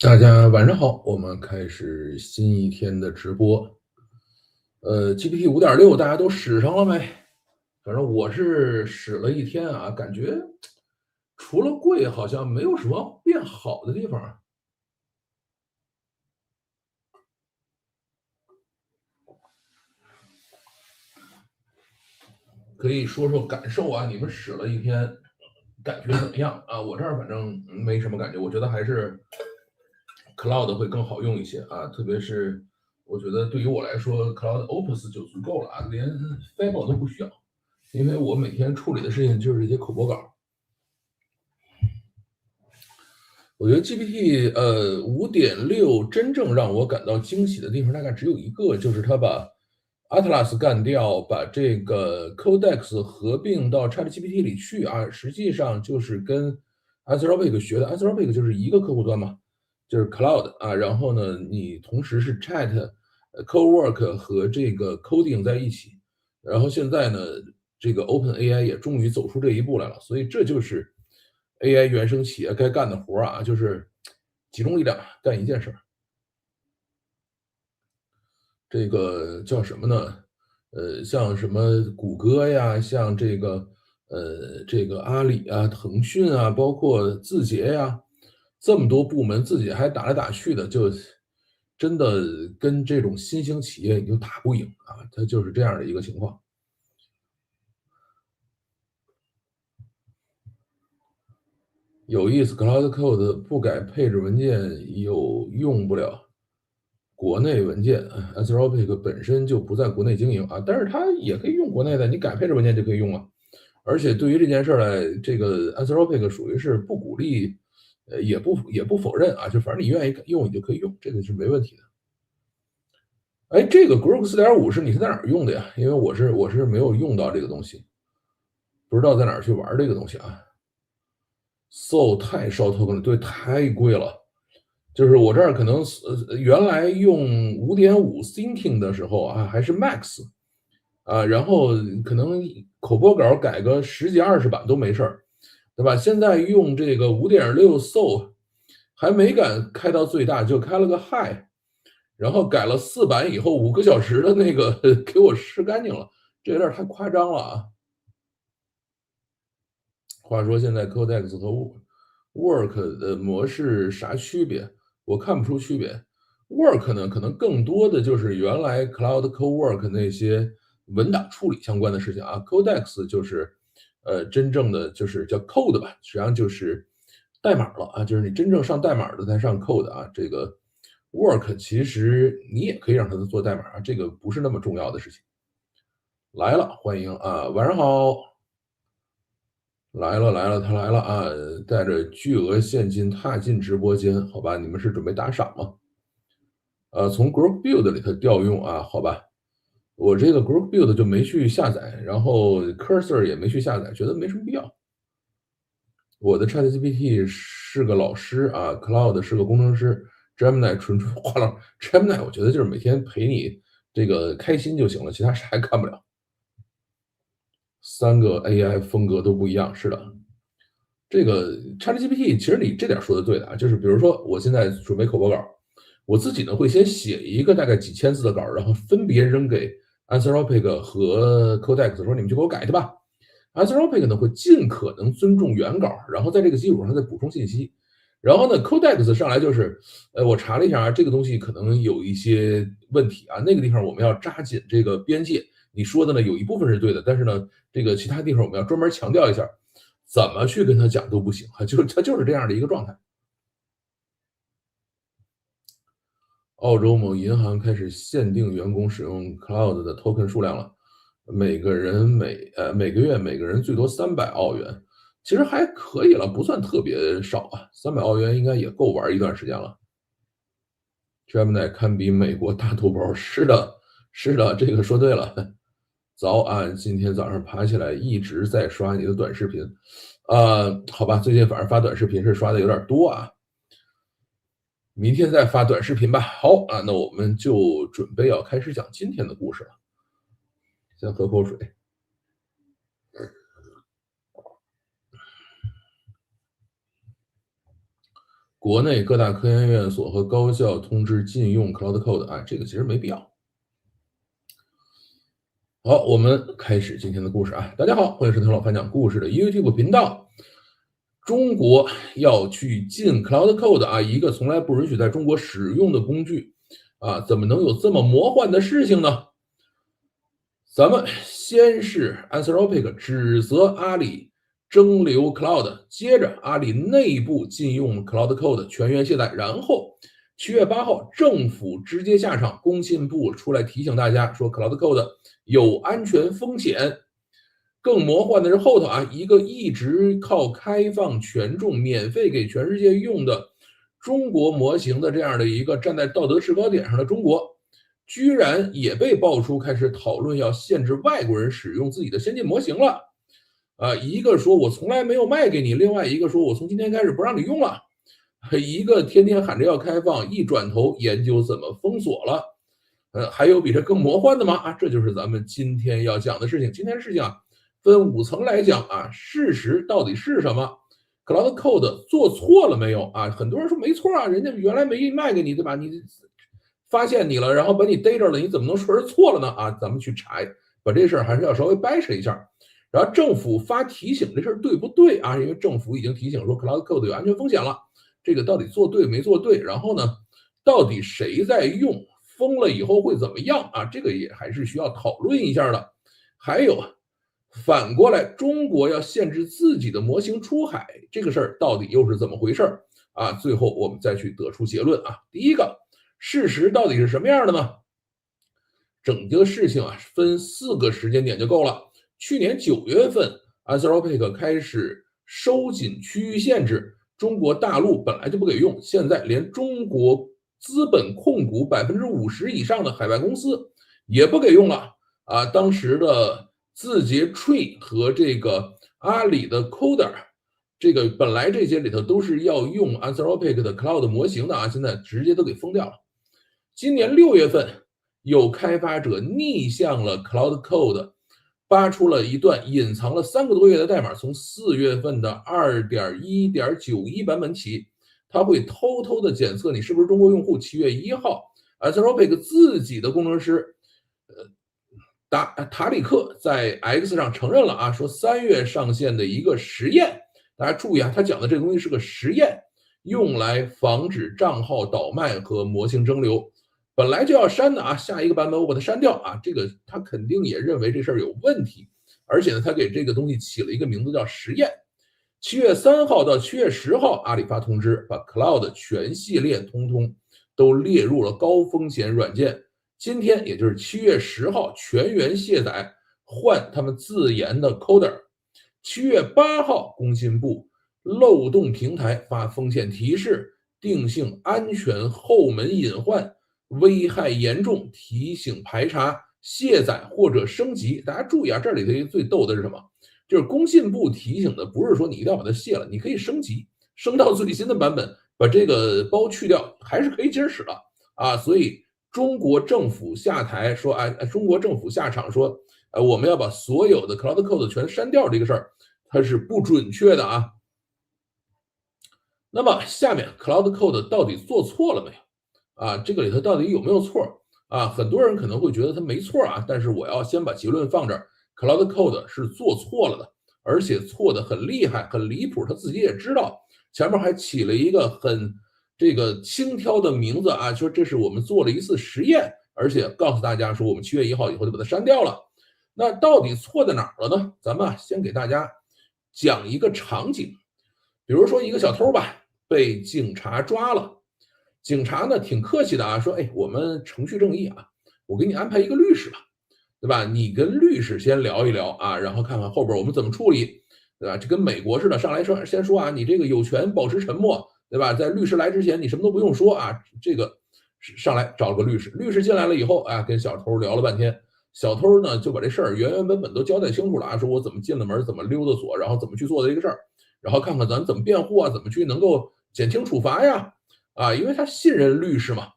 大家晚上好，我们开始新一天的直播。GPT 5.6大家都使上了没？反正我是使了一天啊，感觉除了贵，好像没有什么变好的地方。可以说说感受啊，你们使了一天，感觉怎么样啊？我这儿反正没什么感觉，我觉得还是 Cloud 会更好用一些啊，特别是我觉得对于我来说，Cloud Opus 就足够了啊，连 Fable 都不需要，因为我每天处理的事情就是这些口播稿。我觉得 GPT 5.6真正让我感到惊喜的地方大概只有一个，就是它把 Atlas 干掉，把这个 Codex 合并到 ChatGPT 里去啊，实际上就是跟 Anthropic 学的。Anthropic 就是一个客户端嘛，就是 Cloud 啊，然后呢，你同时是 Chat、Cowork 和这个 Coding 在一起，然后现在呢，这个 OpenAI 也终于走出这一步来了，所以这就是 AI 原生企业该干的活儿啊，就是集中力量干一件事儿。这个叫什么呢？像什么谷歌呀，像这个阿里啊、腾讯啊，包括字节呀，这么多部门自己还打来打去的，就真的跟这种新兴企业你就打不赢啊，它就是这样的一个情况。有意思，Claude Code 不改配置文件有用不了国内文件，Anthropic 本身就不在国内经营啊，但是它也可以用国内的，你改配置文件就可以用啊。而且对于这件事儿来，这个 Anthropic 属于是不鼓励，也不否认啊，就反正你愿意用你就可以用，这个是没问题的。哎，这个 Grok 4.5是你是在哪儿用的呀？因为我是没有用到这个东西，不知道在哪儿去玩这个东西啊。太烧 token 了，对，太贵了。就是我这儿可能原来用5.5 Thinking 的时候啊，还是 Max 啊，然后可能口播稿改个10几20版都没事儿，对吧？现在用这个5.6 Soul 还没敢开到最大，就开了个 High，然后改了4版以后5个小时的那个给我吃干净了，这有点太夸张了啊。话说现在 Codex 和 Work 的模式啥区别？我看不出区别。Work 呢，可能更多的就是原来 Cloud Cowork 那些文档处理相关的事情啊。Codex 就是真正的就是叫 Code 吧，实际上就是代码了啊，就是你真正上代码的才上 Code 啊。这个 Work 其实你也可以让它做代码啊，这个不是那么重要的事情。来了，欢迎啊，晚上好。来了来了，他来了啊！带着巨额现金踏进直播间，好吧？你们是准备打赏吗？从 Group Build 里头调用啊，好吧？我这个 Group Build 就没去下载，然后 Cursor 也没去下载，觉得没什么必要。我的 ChatGPT 是个老师啊，Claude 是个工程师，Gemini 纯纯话痨。Gemini 我觉得就是每天陪你这个开心就行了，其他啥也干不了。3个 AI 风格都不一样，是的。这个 ChatGPT 其实你这点说的对的啊，就是比如说我现在准备口播稿，我自己呢会先写一个大概几千字的稿，然后分别扔给 Anthropic 和 Codex 说你们去给我改去吧。Anthropic 呢会尽可能尊重原稿，然后在这个基础上再补充信息。然后呢，Codex 上来就是，我查了一下啊，这个东西可能有一些问题啊，那个地方我们要扎紧这个边界。你说的呢有一部分是对的，但是呢，这个其他地方我们要专门强调一下。怎么去跟他讲都不行，他就是这样的一个状态。澳洲某银行开始限定员工使用 Cloud 的 token 数量了，每个月每个人最多300澳元，其实还可以了，不算特别少啊，300澳元应该也够玩一段时间了。Gemini 堪比美国大头包，是的，是的，这个说对了。早安，今天早上爬起来一直在刷你的短视频，好吧，最近反正发短视频是刷的有点多啊，明天再发短视频吧。好啊，那我们就准备要开始讲今天的故事了。先喝口水。国内各大科研院所和高校通知禁用 Claude Code 啊，这个其实没必要。好，我们开始今天的故事啊！大家好，欢迎收听老范讲故事的 YouTube 频道。中国要去禁 Claude Code 啊，一个从来不允许在中国使用的工具啊，怎么能有这么魔幻的事情呢？咱们先是 Anthropic 指责阿里蒸馏 Claude， 接着阿里内部禁用 Claude Code 全员卸载，然后7月8号政府直接下场，工信部出来提醒大家说 Claude Code 有安全风险。更魔幻的是后头啊，一个一直靠开放权重、免费给全世界用的中国模型的这样的一个站在道德制高点上的中国，居然也被爆出开始讨论要限制外国人使用自己的先进模型了。一个说我从来没有卖给你，另外一个说我从今天开始不让你用了。一个天天喊着要开放，一转头研究怎么封锁了。还有比这更魔幻的吗？啊，这就是咱们今天要讲的事情。今天的事情啊，分5层来讲啊。事实到底是什么 ？Claude Code 做错了没有啊？很多人说没错啊，人家原来没卖给你，对吧？你发现你了，然后把你逮着了，你怎么能说是错了呢？啊，咱们去查，把这事儿还是要稍微掰扯一下。然后政府发提醒，这事儿对不对啊？因为政府已经提醒说 Claude Code 有安全风险了，这个到底做对没做对？然后呢，到底谁在用？封了以后会怎么样啊？这个也还是需要讨论一下的。还有，反过来，中国要限制自己的模型出海，这个事儿到底又是怎么回事啊？最后我们再去得出结论啊。第一个，事实到底是什么样的呢？整个事情啊，分4个时间点就够了。去年9月份 ，Anthropic 开始收紧区域限制，中国大陆本来就不给用，现在连中国资本控股50%以上的海外公司也不给用了啊！当时的字节 Tree 和这个阿里的 Code， 这个本来这些里头都是要用 Anthropic 的 Cloud 模型的啊，现在直接都给封掉了。今年6月份，有开发者逆向了 Claude Code， 扒出了一段隐藏了3个多月的代码，从4月份的 2.1.91 版本起。他会偷偷的检测你是不是中国用户。7月1号 ，Anthropic 自己的工程师，塔里克在 X 上承认了啊，说3月上线的一个实验。大家注意啊，他讲的这个东西是个实验，用来防止账号倒卖和模型蒸馏。本来就要删的啊，下一个版本我把它删掉啊。这个他肯定也认为这事儿有问题，而且呢，他给这个东西起了一个名字叫实验。7月3号到7月10号，阿里发通知，把 Claude 全系列通通都列入了高风险软件。今天也就是7月10号，全员卸载，换他们自研的 Coder。7月8号，工信部漏洞平台发风险提示，定性安全后门隐患，危害严重，提醒排查、卸载或者升级。大家注意啊，这里头最逗的是什么？就是工信部提醒的，不是说你一定要把它卸了，你可以升级，升到最新的版本，把这个包去掉，还是可以接着使的啊。所以中国政府下台说，中国政府下场说，我们要把所有的 Claude Code 全删掉，这个事儿它是不准确的啊。那么下面 Claude Code 到底做错了没有啊？这个里头到底有没有错啊？很多人可能会觉得它没错啊，但是我要先把结论放这儿。Claude Code 是做错了的，而且错的很厉害、很离谱，他自己也知道。前面还起了一个很轻佻的名字啊，说这是我们做了一次实验，而且告诉大家说我们7月1号以后就把它删掉了。那到底错在哪儿了呢？咱们先给大家讲一个场景，比如说一个小偷吧，被警察抓了，警察呢挺客气的啊，说我们程序正义啊，我给你安排一个律师吧。对吧？你跟律师先聊一聊啊，然后看看后边我们怎么处理，对吧？这跟美国似的，上来先说啊，你这个有权保持沉默，对吧？在律师来之前，你什么都不用说啊。这个上来找了个律师，律师进来了以后啊，跟小偷聊了半天，小偷呢就把这事儿原本都交代清楚了啊，说我怎么进了门，怎么溜的锁，然后怎么去做的这个事儿，然后看看咱怎么辩护啊，怎么去能够减轻处罚呀，啊，因为他信任律师嘛。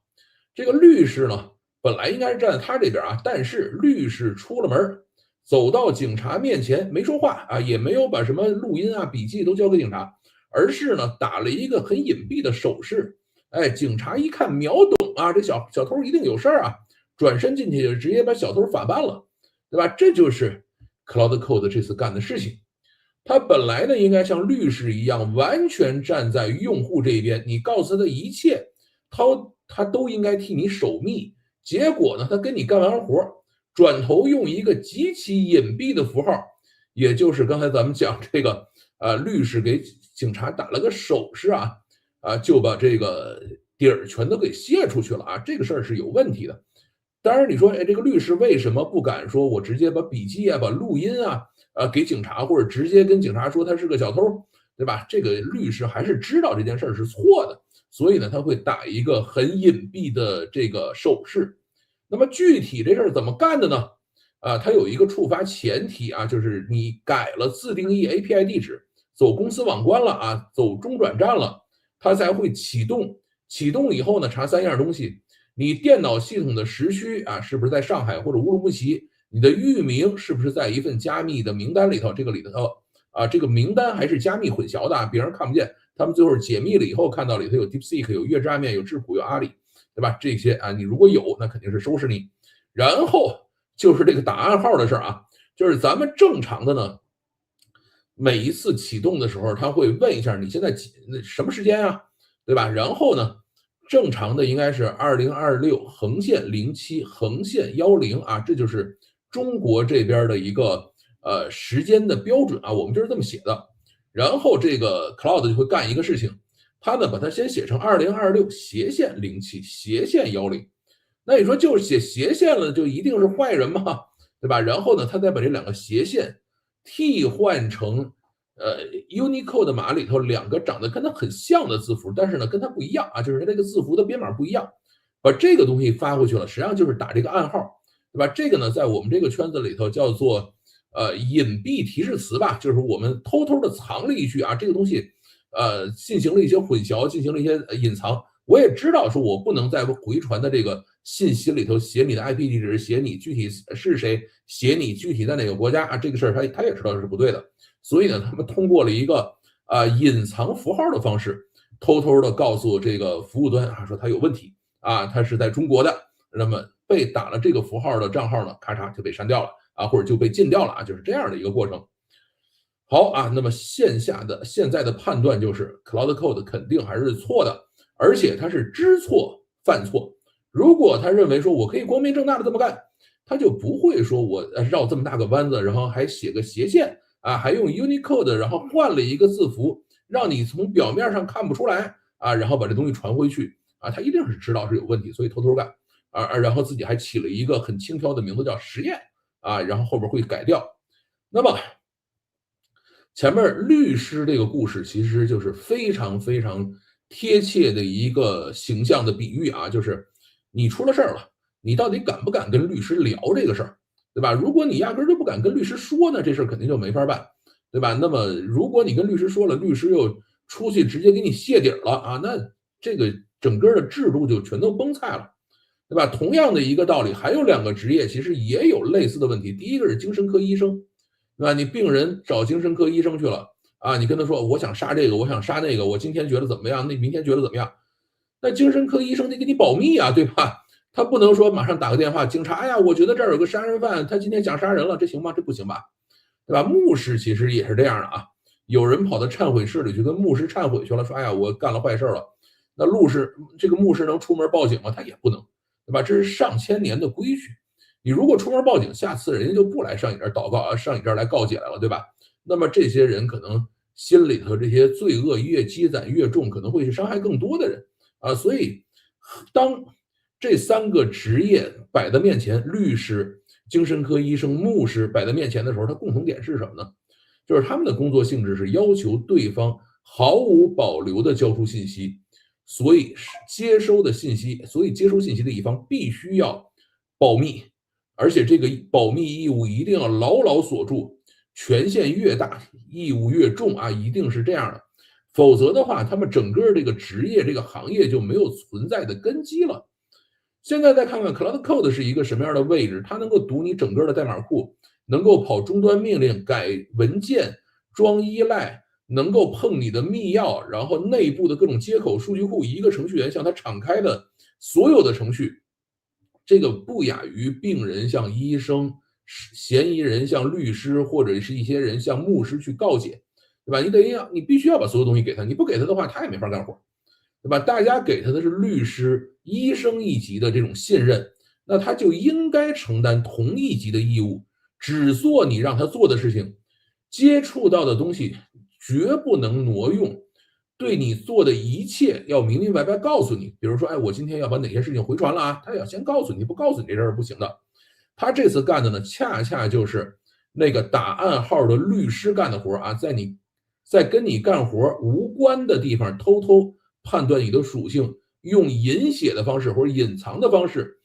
这个律师呢，本来应该是站在他这边啊，但是律师出了门，走到警察面前没说话啊，也没有把什么录音啊、笔记都交给警察，而是呢打了一个很隐蔽的手势。哎，警察一看秒懂啊，这小偷一定有事儿啊，转身进去就直接把小偷法办了，对吧？这就是 Claude Code 这次干的事情。他本来呢应该像律师一样，完全站在用户这一边，你告诉他的一切，他都应该替你守密。结果呢，他跟你干完活，转头用一个极其隐蔽的符号，也就是刚才咱们讲这个律师给警察打了个手势就把这个底儿全都给泄出去了啊，这个事儿是有问题的。当然，你说，哎，这个律师为什么不敢说我直接把笔记把录音给警察，或者直接跟警察说他是个小偷，对吧？这个律师还是知道这件事儿是错的，所以呢，他会打一个很隐蔽的这个手势。那么具体这事儿怎么干的呢？它有一个触发前提就是你改了自定义 API 地址，走公司网关了走中转站了，它才会启动。启动以后呢，查3样东西：你电脑系统的时区是不是在上海或者乌鲁木齐？你的域名是不是在一份加密的名单里头？这个里头这个名单还是加密混淆的别人看不见。他们最后解密了以后，看到里头有 DeepSeek、有月之暗面、有智谱、有阿里，对吧？这些你如果有，那肯定是收拾你。然后就是这个打暗号的事儿就是咱们正常的呢，每一次启动的时候，他会问一下你现在什么时间对吧？然后呢，正常的应该是2026横线07横线10这就是中国这边的一个时间的标准我们就是这么写的。然后这个 Claude 就会干一个事情，他呢把它先写成2026斜线07斜线10。那你说就是写斜线了，就一定是坏人吗？对吧？然后呢，他再把这2个斜线替换成Unicode 码里头2个长得跟它很像的字符，但是呢跟它不一样就是它这个字符的编码不一样，把这个东西发过去了，实际上就是打这个暗号，对吧？这个呢在我们这个圈子里头叫做隐蔽提示词吧，就是我们偷偷的藏了一句这个东西进行了一些混淆，进行了一些隐藏。我也知道说我不能在回传的这个信息里头写你的 IP 地址，写你具体是谁，写你具体在哪个国家这个事儿他也知道是不对的。所以呢，他们通过了一个隐藏符号的方式，偷偷的告诉这个服务端说他有问题他是在中国的，那么被打了这个符号的账号呢，咔嚓就被删掉了或者就被禁掉了就是这样的一个过程。好那么现在的判断就是 Claude Code 肯定还是错的，而且他是知错犯错。如果他认为说我可以光明正大的这么干，他就不会说我绕这么大个弯子，然后还写个斜线还用 Unicode 然后换了一个字符，让你从表面上看不出来然后把这东西传回去他一定是知道是有问题，所以偷偷干然后自己还起了一个很轻佻的名字叫实验然后后边会改掉。那么前面律师这个故事其实就是非常非常贴切的一个形象的比喻就是你出了事儿了，你到底敢不敢跟律师聊这个事儿，对吧？如果你压根儿就不敢跟律师说呢，这事儿肯定就没法办，对吧？那么如果你跟律师说了，律师又出去直接给你卸底了那这个整个的制度就全都崩菜了，对吧？同样的一个道理，还有2个职业其实也有类似的问题。第一个是精神科医生，对吧？你病人找精神科医生去了你跟他说我想杀这个，我想杀那个，我今天觉得怎么样，那明天觉得怎么样？那精神科医生得给你保密对吧？他不能说马上打个电话，警察呀，我觉得这儿有个杀人犯，他今天想杀人了，这行吗？这不行吧，对吧？牧师其实也是这样的有人跑到忏悔室里去跟牧师忏悔去了，说哎呀我干了坏事了，那这个牧师能出门报警吗？他也不能，对吧？这是上千年的规矩，你如果出门报警，下次人家就不来上你这儿祷告上你这儿来告解来了，对吧？那么这些人可能心里头这些罪恶越积攒越重，可能会去伤害更多的人所以当这3个职业摆在面前，律师、精神科医生、牧师摆在面前的时候，它共同点是什么呢？就是他们的工作性质是要求对方毫无保留的交出信息，所以接收信息的一方必须要保密，而且这个保密义务一定要牢牢锁住，权限越大，义务越重一定是这样的。否则的话，他们整个这个职业这个行业就没有存在的根基了。现在再看看 Claude Code 是一个什么样的位置，它能够读你整个的代码库，能够跑终端命令、改文件、装依赖、能够碰你的密钥，然后内部的各种接口数据库，一个程序员向他敞开的所有的程序，这个不亚于病人向医生，嫌疑人向律师，或者是一些人向牧师去告解，对吧？你必须要把所有东西给他，你不给他的话，他也没法干活，对吧？大家给他的是律师、医生一级的这种信任，那他就应该承担同一级的义务，只做你让他做的事情，接触到的东西绝不能挪用，对你做的一切要明明白白告诉你。比如说，哎，我今天要把哪些事情回传了啊，他要先告诉你，不告诉你这事儿不行的。他这次干的呢，恰恰就是那个打暗号的律师干的活啊，在跟你干活无关的地方偷偷判断你的属性，用隐写的方式或者隐藏的方式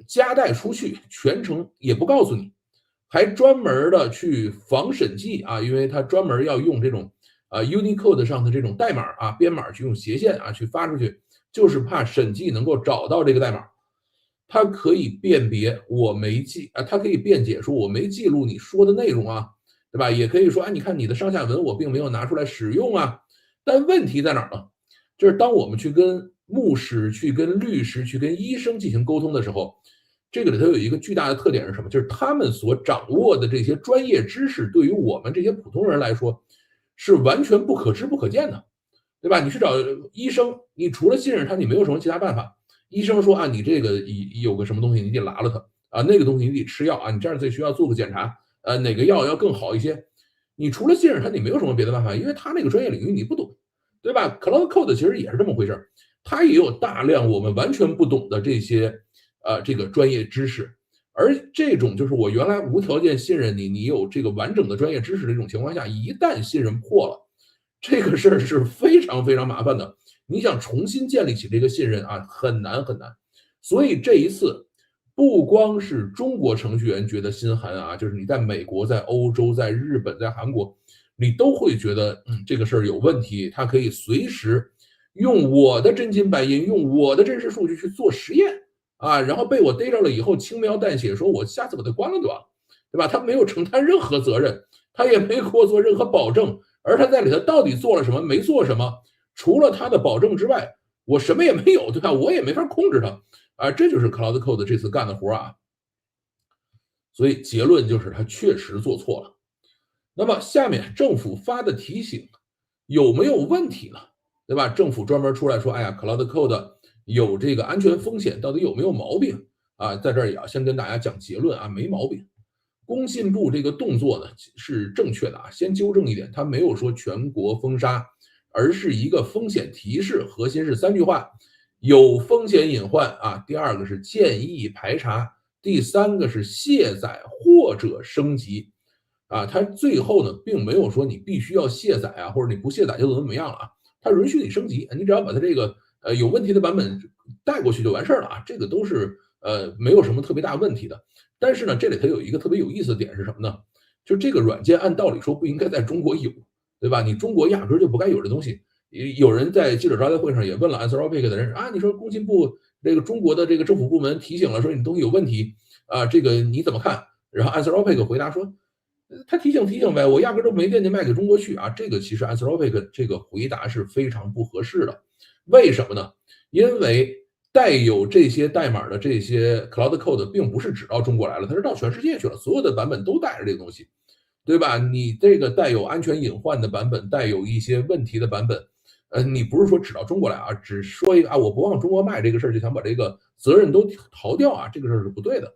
夹带出去，全程也不告诉你，还专门的去防审计啊，因为他专门要用这种Unicode 上的这种代码啊，编码去用斜线啊去发出去，就是怕审计能够找到这个代码。它可以辨别我没记啊，它可以辩解说我没记录你说的内容啊，对吧？也可以说，哎，你看你的上下文我并没有拿出来使用啊。但问题在哪儿呢？就是当我们去跟牧师、去跟律师、去跟医生进行沟通的时候，这个里头有一个巨大的特点是什么？就是他们所掌握的这些专业知识，对于我们这些普通人来说，是完全不可知不可见的，对吧？你去找医生，你除了信任他，你没有什么其他办法。医生说啊，你这个有个什么东西，你得拉了它啊，那个东西你得吃药啊，你这样最需要做个检查，哪个药要更好一些。你除了信任他，你没有什么别的办法，因为他那个专业领域你不懂，对吧？Claude Code 其实也是这么回事，它也有大量我们完全不懂的这些这个专业知识，而这种就是我原来无条件信任你，你有这个完整的专业知识的这种情况下，一旦信任破了，这个事儿是非常非常麻烦的。你想重新建立起这个信任啊，很难很难。所以这一次，不光是中国程序员觉得心寒啊，就是你在美国、在欧洲、在日本、在韩国，你都会觉得这个事儿有问题。他可以随时用我的真金白银，用我的真实数据去做实验啊，然后被我逮着了以后，轻描淡写说我下次把它关了就完了，对吧？他没有承担任何责任，他也没给我做任何保证，而他在里头到底做了什么，没做什么。除了他的保证之外，我什么也没有，对吧？我也没法控制他啊，这就是 Claude Code 这次干的活啊。所以结论就是他确实做错了。那么下面政府发的提醒有没有问题呢？对吧？政府专门出来说，哎呀，Claude Code 有这个安全风险，到底有没有毛病啊？在这儿也要先跟大家讲结论啊，没毛病。工信部这个动作呢是正确的啊，先纠正一点，他没有说全国封杀。而是一个风险提示，核心是3句话：有风险隐患啊，第二个是建议排查，第三个是卸载或者升级啊。它最后呢，并没有说你必须要卸载啊，或者你不卸载就怎么样了啊，它允许你升级，你只要把它这个有问题的版本带过去就完事儿了啊，这个都是没有什么特别大问题的。但是呢，这里头有一个特别有意思的点是什么呢？就这个软件按道理说不应该在中国有。对吧？你中国压根就不该有这东西。有人在记者招待会上也问了 Anthropic 的人啊，你说工信部这个中国的这个政府部门提醒了，说你东西有问题啊，这个你怎么看？然后 Anthropic 回答说，他提醒呗，我压根都没惦记卖给中国去啊。这个其实 Anthropic 这个回答是非常不合适的。为什么呢？因为带有这些代码的这些 Claude Code 并不是只到中国来了，它是到全世界去了，所有的版本都带着这个东西。对吧？你这个带有安全隐患的版本，带有一些问题的版本，你不是说只到中国来啊，只说一个啊，我不往中国卖这个事儿，就想把这个责任都逃掉啊，这个事儿是不对的。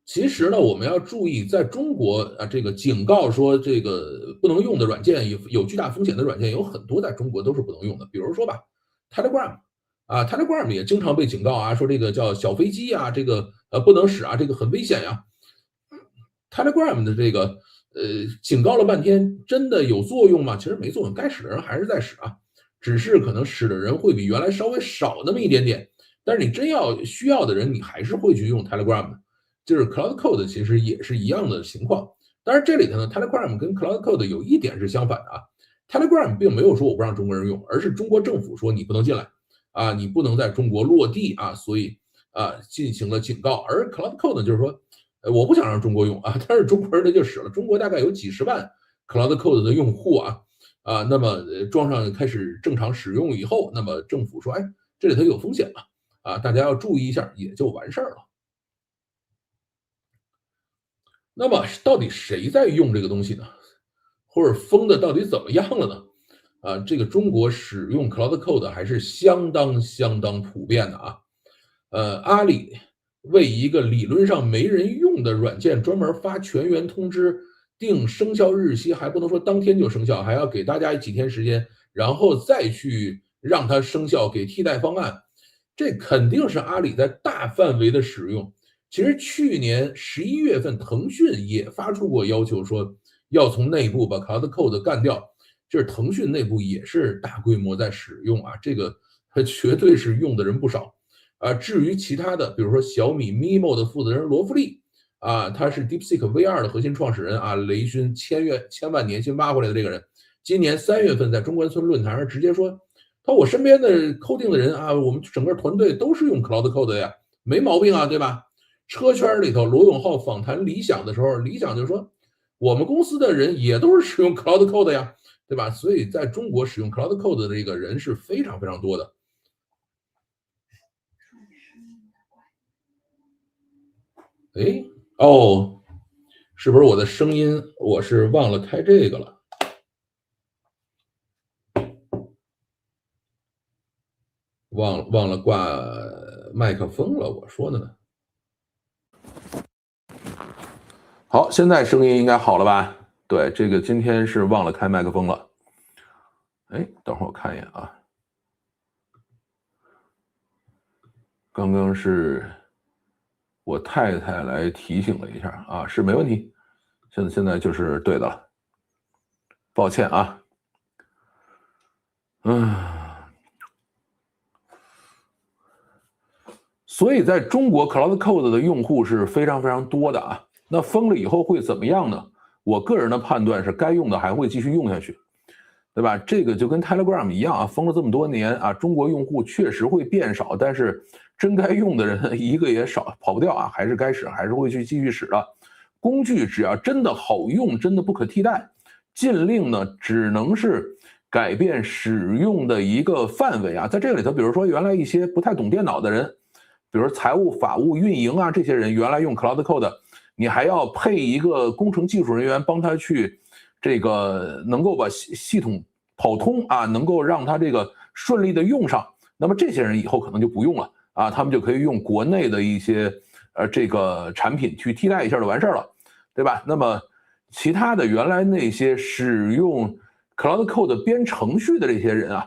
其实呢，我们要注意，在中国啊，这个警告说这个不能用的软件，有巨大风险的软件，有很多在中国都是不能用的。比如说吧，Telegram 啊，Telegram 也经常被警告啊，说这个叫小飞机啊，这个不能使啊，这个很危险呀。Telegram 的这个警告了半天，真的有作用吗？其实没作用，该使的人还是在使啊，只是可能使的人会比原来稍微少那么一点点。但是你真要需要的人，你还是会去用 Telegram 的。就是 Claude Code 其实也是一样的情况。当然这里头呢 ，Telegram 跟 Claude Code 有一点是相反的啊。Telegram 并没有说我不让中国人用，而是中国政府说你不能进来啊，你不能在中国落地啊，所以进行了警告。而 Claude Code 呢，就是说。我不想让中国用啊，但是中国人他就使了。中国大概有几十万 Claude Code 的用户那么装上开始正常使用以后，那么政府说，哎，这里头有风险大家要注意一下，也就完事儿了。那么到底谁在用这个东西呢？或者封的到底怎么样了呢？这个中国使用 Claude Code 还是相当普遍的阿里为一个理论上没人用的软件专门发全员通知，定生效日期，还不能说当天就生效，还要给大家几天时间，然后再去让它生效，给替代方案。这肯定是阿里在大范围的使用。其实去年11月份，腾讯也发出过要求，说要从内部把 Claude Code 干掉。就是腾讯内部也是大规模在使用这个绝对是用的人不少至于其他的，比如说小米 MIMO 的负责人罗富利他是 DeepSeek VR 的核心创始人雷军千万年薪挖回来的这个人，今年3月份在中关村论坛上直接说，他说我身边的 coding 的人我们整个团队都是用 Claude Code 的呀，没毛病对吧？车圈里头罗永浩访谈理想的时候，理想就说我们公司的人也都是使用 Claude Code 呀，对吧？所以在中国使用 Claude Code 的这个人是非常多的。是不是我的声音我是忘了开这个了？忘了挂麦克风了，我说的呢。好，现在声音应该好了吧？对，这个今天是忘了开麦克风了。等会儿我看一眼刚刚是我太太来提醒了一下是没问题，现在就是对的了，抱歉所以在中国 Claude Code 的用户是非常多的那封了以后会怎么样呢？我个人的判断是该用的还会继续用下去，对吧？这个就跟 Telegram 一样封了这么多年中国用户确实会变少，但是真该用的人一个也少，跑不掉还是该使，还是会去继续使的。工具只要真的好用，真的不可替代，禁令呢只能是改变使用的一个范围在这个里头，比如说原来一些不太懂电脑的人，比如财务、法务、运营这些人，原来用 Claude Code， 你还要配一个工程技术人员帮他去这个能够把系统跑通能够让他这个顺利的用上。那么这些人以后可能就不用了他们就可以用国内的一些这个产品去替代一下就完事了，对吧？那么其他的原来那些使用 Claude Code 编程序的这些人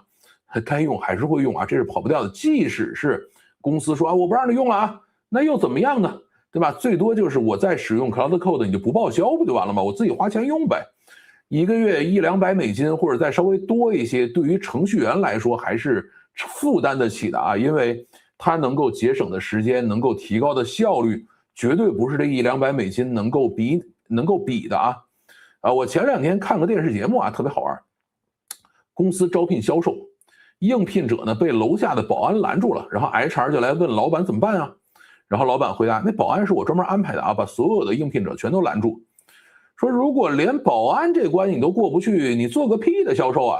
该用还是会用这是跑不掉的。即使是公司说我不让你用了那又怎么样呢？对吧？最多就是我在使用 Claude Code， 你就不报销不就完了吗？我自己花钱用呗。一个月$100-200或者再稍微多一些，对于程序员来说还是负担得起的因为它能够节省的时间，能够提高的效率，绝对不是这$100-200能够比的我前2天看个电视节目特别好玩，公司招聘销售，应聘者呢被楼下的保安拦住了，然后 HR 就来问老板怎么办然后老板回答，那保安是我专门安排的把所有的应聘者全都拦住，说如果连保安这关你都过不去，你做个屁的销售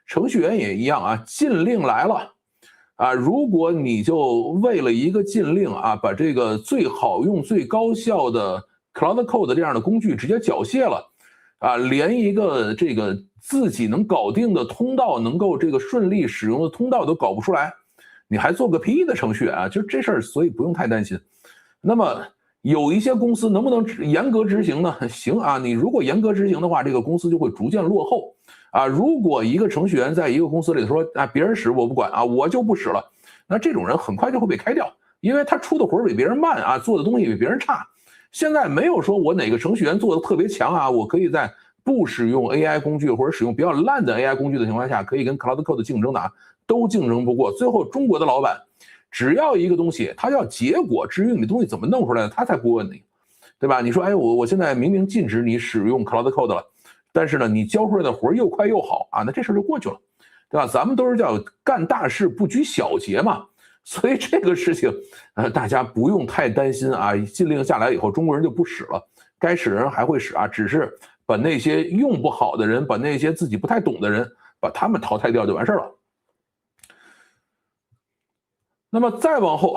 程序员也一样禁令来了如果你就为了一个禁令把这个最好用最高效的 Claude Code 这样的工具直接缴械了连一个这个自己能搞定的通道，能够这个顺利使用的通道都搞不出来，你还做个屁的程序员就这事儿，所以不用太担心。那么有一些公司能不能严格执行呢？行你如果严格执行的话，这个公司就会逐渐落后如果一个程序员在一个公司里说别人使我不管我就不使了，那这种人很快就会被开掉，因为他出的活比别人慢做的东西比别人差。现在没有说我哪个程序员做的特别强我可以在不使用 AI 工具或者使用比较烂的 AI 工具的情况下，可以跟 Claude Code 竞争的都竞争不过。最后中国的老板只要一个东西他要结果，至于你的东西怎么弄出来的他才不问你，对吧？你说我现在明明禁止你使用 Claude Code 了，但是呢你交出来的活又快又好那这事就过去了，对吧？咱们都是叫干大事不拘小节嘛，所以这个事情大家不用太担心禁令下来以后中国人就不使了，该使人还会使只是把那些用不好的人，把那些自己不太懂的人，把他们淘汰掉就完事了。那么再往后，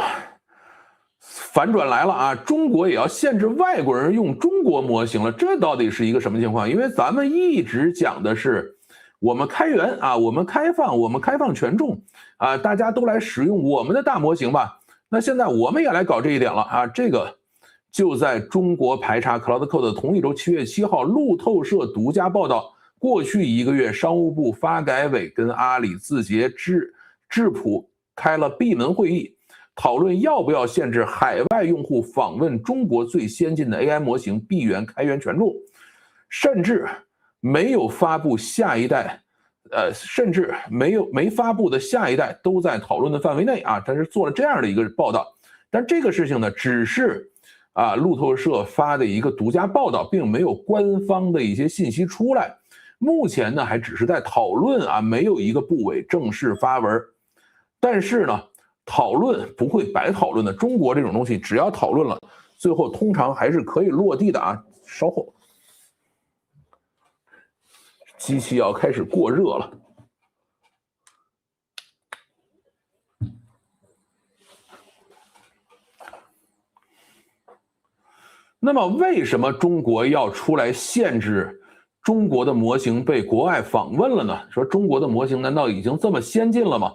反转来了啊，中国也要限制外国人用中国模型了，这到底是一个什么情况？因为咱们一直讲的是我们开源啊，我们开放权重啊，大家都来使用我们的大模型吧。那现在我们也来搞这一点了啊，这个就在中国排查 Claude Code 的同一周7月7号，路透社独家报道，过去1个月，商务部、发改委跟阿里、字节、智谱开了闭门会议，讨论要不要限制海外用户访问中国最先进的 AI 模型闭源开源权重，甚至没有发布下一代，甚至没发布的下一代都在讨论的范围内啊。他是做了这样的一个报道，但这个事情呢，只是路透社发的一个独家报道，并没有官方的一些信息出来。目前呢，还只是在讨论啊，没有一个部委正式发文。但是呢，讨论不会白讨论的。中国这种东西，只要讨论了，最后通常还是可以落地的啊。稍后，机器要开始过热了。那么，为什么中国要出来限制中国的模型被国外访问了呢？说中国的模型难道已经这么先进了吗？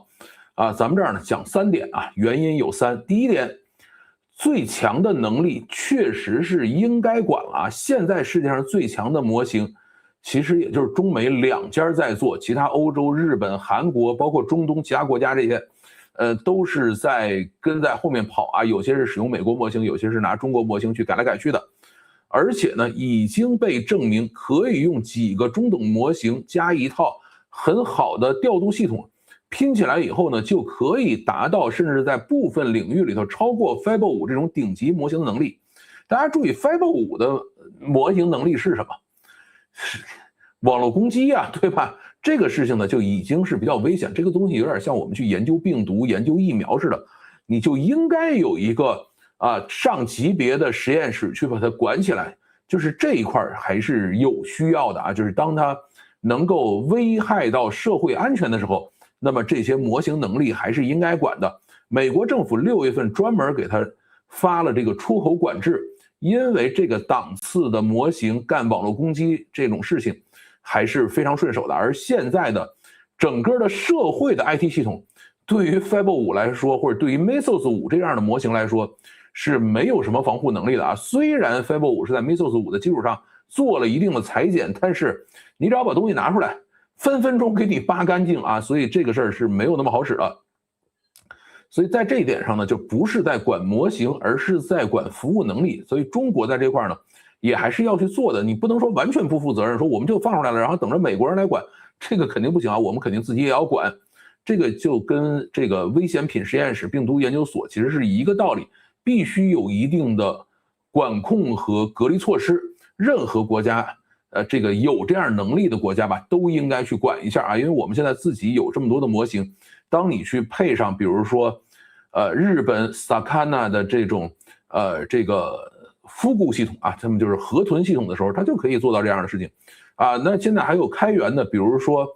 咱们这儿呢讲3点啊，原因有3。第一点，最强的能力确实是应该管了啊。现在世界上最强的模型，其实也就是中美2家在做，其他欧洲、日本、韩国，包括中东其他国家这些，都是跟在后面跑啊。有些是使用美国模型，有些是拿中国模型去改来改去的。而且呢，已经被证明可以用几个中等模型加一套很好的调度系统。拼起来以后呢，就可以达到甚至在部分领域里头超过 Five5这种顶级模型的能力。大家注意 ，Five5的模型能力是什么？是网络攻击啊，对吧？这个事情呢，就已经是比较危险。这个东西有点像我们去研究病毒、研究疫苗似的，你就应该有一个上级别的实验室去把它管起来。就是这一块还是有需要的啊，就是当它能够危害到社会安全的时候。那么这些模型能力还是应该管的。美国政府6月份专门给他发了这个出口管制，因为这个档次的模型干网络攻击这种事情还是非常顺手的。而现在的整个的社会的 IT 系统，对于 Five5来说，或者对于 Mesos5这样的模型来说，是没有什么防护能力的啊。虽然 Five5是在 Mesos5的基础上做了一定的裁剪，但是你只要把东西拿出来，分分钟给你扒干净啊，所以这个事儿是没有那么好使的。所以在这一点上呢，就不是在管模型，而是在管服务能力。所以中国在这块呢，也还是要去做的。你不能说完全不负责任，说我们就放出来了，然后等着美国人来管，这个肯定不行啊。我们肯定自己也要管。这个就跟这个危险品实验室、病毒研究所其实是一个道理，必须有一定的管控和隔离措施。任何国家。这个有这样能力的国家吧，都应该去管一下啊，因为我们现在自己有这么多的模型，当你去配上，比如说，日本 Sakana 的这种这个复固系统啊，他们就是河豚系统的时候，它就可以做到这样的事情啊。那现在还有开源的，比如说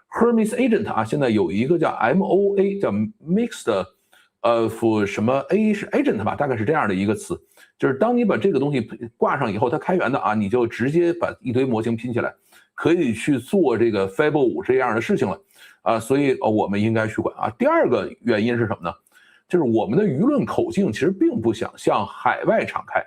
Hermes Agent 啊，现在有一个叫 MOA， 叫 Mixed什么 A 是 Agent 吧，大概是这样的一个词。就是当你把这个东西挂上以后，它开源的啊，你就直接把一堆模型拼起来，可以去做这个 Five5这样的事情了啊，所以我们应该去管啊。第二个原因是什么呢？就是我们的舆论口径其实并不想向海外敞开。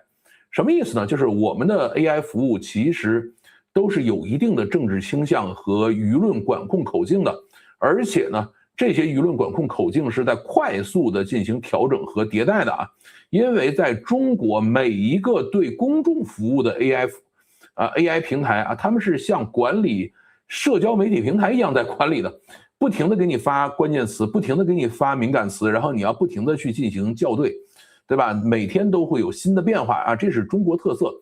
什么意思呢？就是我们的 AI 服务其实都是有一定的政治倾向和舆论管控口径的，而且呢，这些舆论管控口径是在快速的进行调整和迭代的啊。因为在中国，每一个对公众服务的 AI 平台啊，他们是像管理社交媒体平台一样在管理的，不停的给你发关键词，不停的给你发敏感词，然后你要不停的去进行校对，对吧？每天都会有新的变化啊，这是中国特色。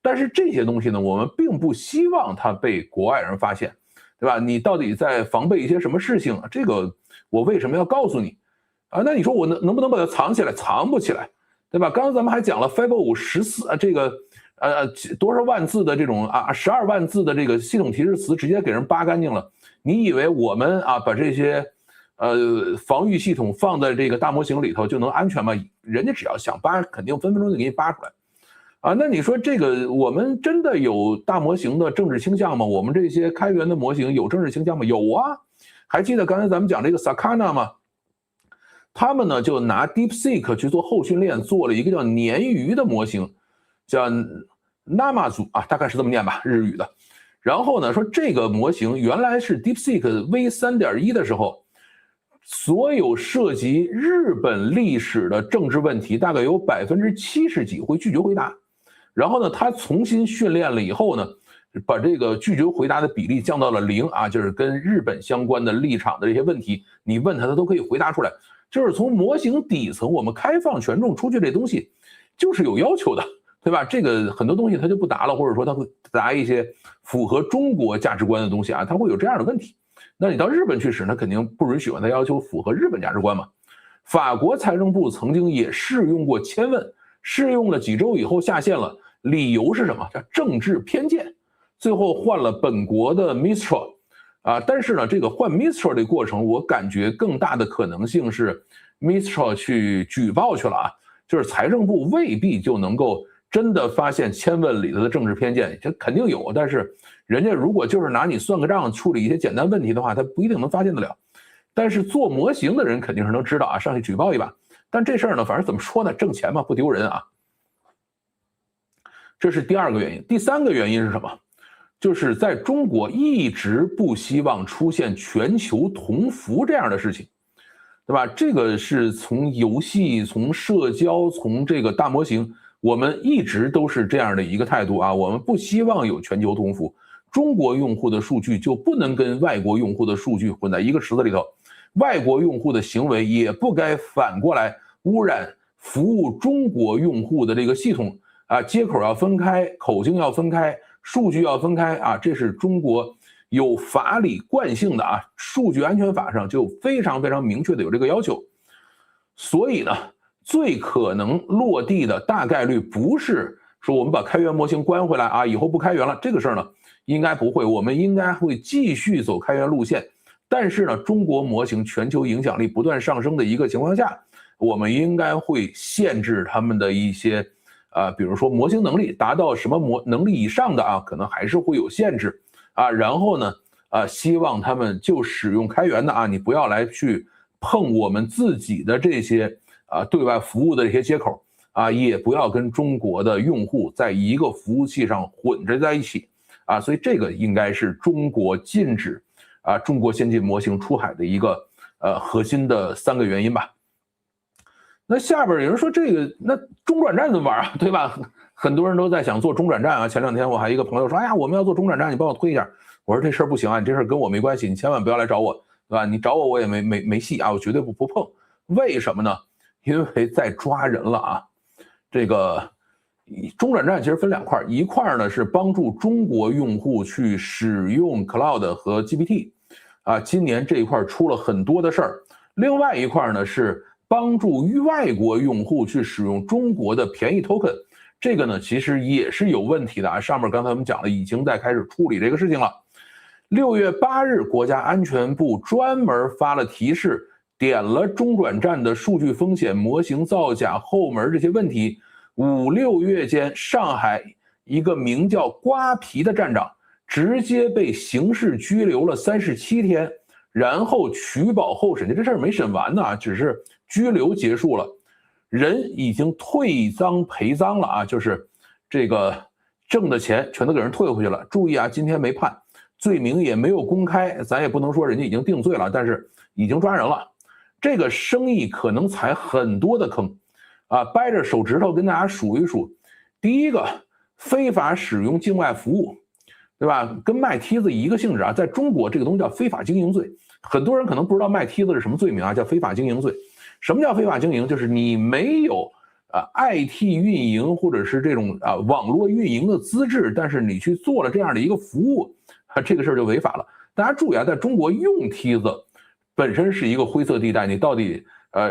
但是这些东西呢，我们并不希望它被国外人发现，对吧？你到底在防备一些什么事情？这个我为什么要告诉你啊？那你说我能不能把它藏起来？藏不起来。对吧？刚刚咱们还讲了 Five514这个多少万字的这种12万字的这个系统提示词直接给人扒干净了。你以为我们把这些防御系统放在这个大模型里头就能安全吗？人家只要想扒，肯定分分钟就给你扒出来。那你说这个我们真的有大模型的政治倾向吗？我们这些开源的模型有政治倾向吗？有啊，还记得刚才咱们讲这个 Sakana 吗？他们呢就拿 DeepSeek 去做后训练，做了一个叫鲶鱼的模型，叫 Namazu 大概是这么念吧，日语的。然后呢说这个模型原来是 DeepSeek V3.1 的时候，所有涉及日本历史的政治问题大概有70%几会拒绝回答。然后呢，他重新训练了以后呢，把这个拒绝回答的比例降到了0就是跟日本相关的立场的这些问题，你问他，他都可以回答出来。就是从模型底层，我们开放权重出去这东西，就是有要求的，对吧？这个很多东西他就不答了，或者说他会答一些符合中国价值观的东西他会有这样的问题。那你到日本去使，那肯定不允许他要求符合日本价值观嘛。法国财政部曾经也试用过千问，试用了几周以后下线了。理由是什么？叫政治偏见，最后换了本国的 Mistral 但是呢，这个换 Mistral 的过程，我感觉更大的可能性是 Mistral 去举报去了就是财政部未必就能够真的发现千问里头的政治偏见，这肯定有，但是人家如果就是拿你算个账，处理一些简单问题的话，他不一定能发现得了。但是做模型的人肯定是能知道上去举报一把。但这事儿呢，反正怎么说呢，挣钱嘛，不丢人这是第二个原因。第三个原因是什么？就是在中国一直不希望出现全球同服这样的事情，对吧？这个是从游戏、从社交、从这个大模型，我们一直都是这样的一个态度我们不希望有全球同服。中国用户的数据就不能跟外国用户的数据混在一个池子里头，外国用户的行为也不该反过来污染服务中国用户的这个系统。接口要分开，口径要分开，数据要分开这是中国有法理惯性的数据安全法上就非常非常明确的有这个要求。所以呢，最可能落地的大概率不是说我们把开源模型关回来以后不开源了，这个事儿呢应该不会，我们应该会继续走开源路线。但是呢，中国模型全球影响力不断上升的一个情况下，我们应该会限制他们的一些比如说模型能力达到什么能力以上的可能还是会有限制然后呢希望他们就使用开源的你不要来去碰我们自己的这些对外服务的这些接口也不要跟中国的用户在一个服务器上混着在一起所以这个应该是中国禁止中国先进模型出海的一个核心的3个原因吧。那下边有人说这个那中转站怎么玩对吧？很多人都在想做中转站前2天我还一个朋友说，哎呀，我们要做中转站，你帮我推一下。我说这事儿不行你这事儿跟我没关系，你千万不要来找我，对吧？你找我我也没戏我绝对不碰。为什么呢？因为在抓人了这个中转站其实分2块，一块呢是帮助中国用户去使用 Claude 和 GPT 今年这一块出了很多的事儿。另外一块呢是帮助外国用户去使用中国的便宜 token， 这个呢其实也是有问题的上面刚才我们讲了，已经在开始处理这个事情了。6月8日，国家安全部专门发了提示，点了中转站的数据风险、模型造假、后门这些问题。5、6月间，上海一个名叫瓜皮的站长直接被刑事拘留了37天，然后取保候审，这事儿没审完呢，只是拘留结束了，人已经退赃赔赃了就是这个挣的钱全都给人退回去了。注意今天没判，罪名也没有公开，咱也不能说人家已经定罪了，但是已经抓人了。这个生意可能踩很多的坑掰着手指头跟大家数一数。第一个，非法使用境外服务，对吧？跟卖梯子一个性质在中国这个东西叫非法经营罪，很多人可能不知道卖梯子是什么罪名叫非法经营罪。什么叫非法经营？就是你没有IT 运营或者是这种网络运营的资质，但是你去做了这样的一个服务这个事儿就违法了。大家注意在中国用梯子本身是一个灰色地带，你到底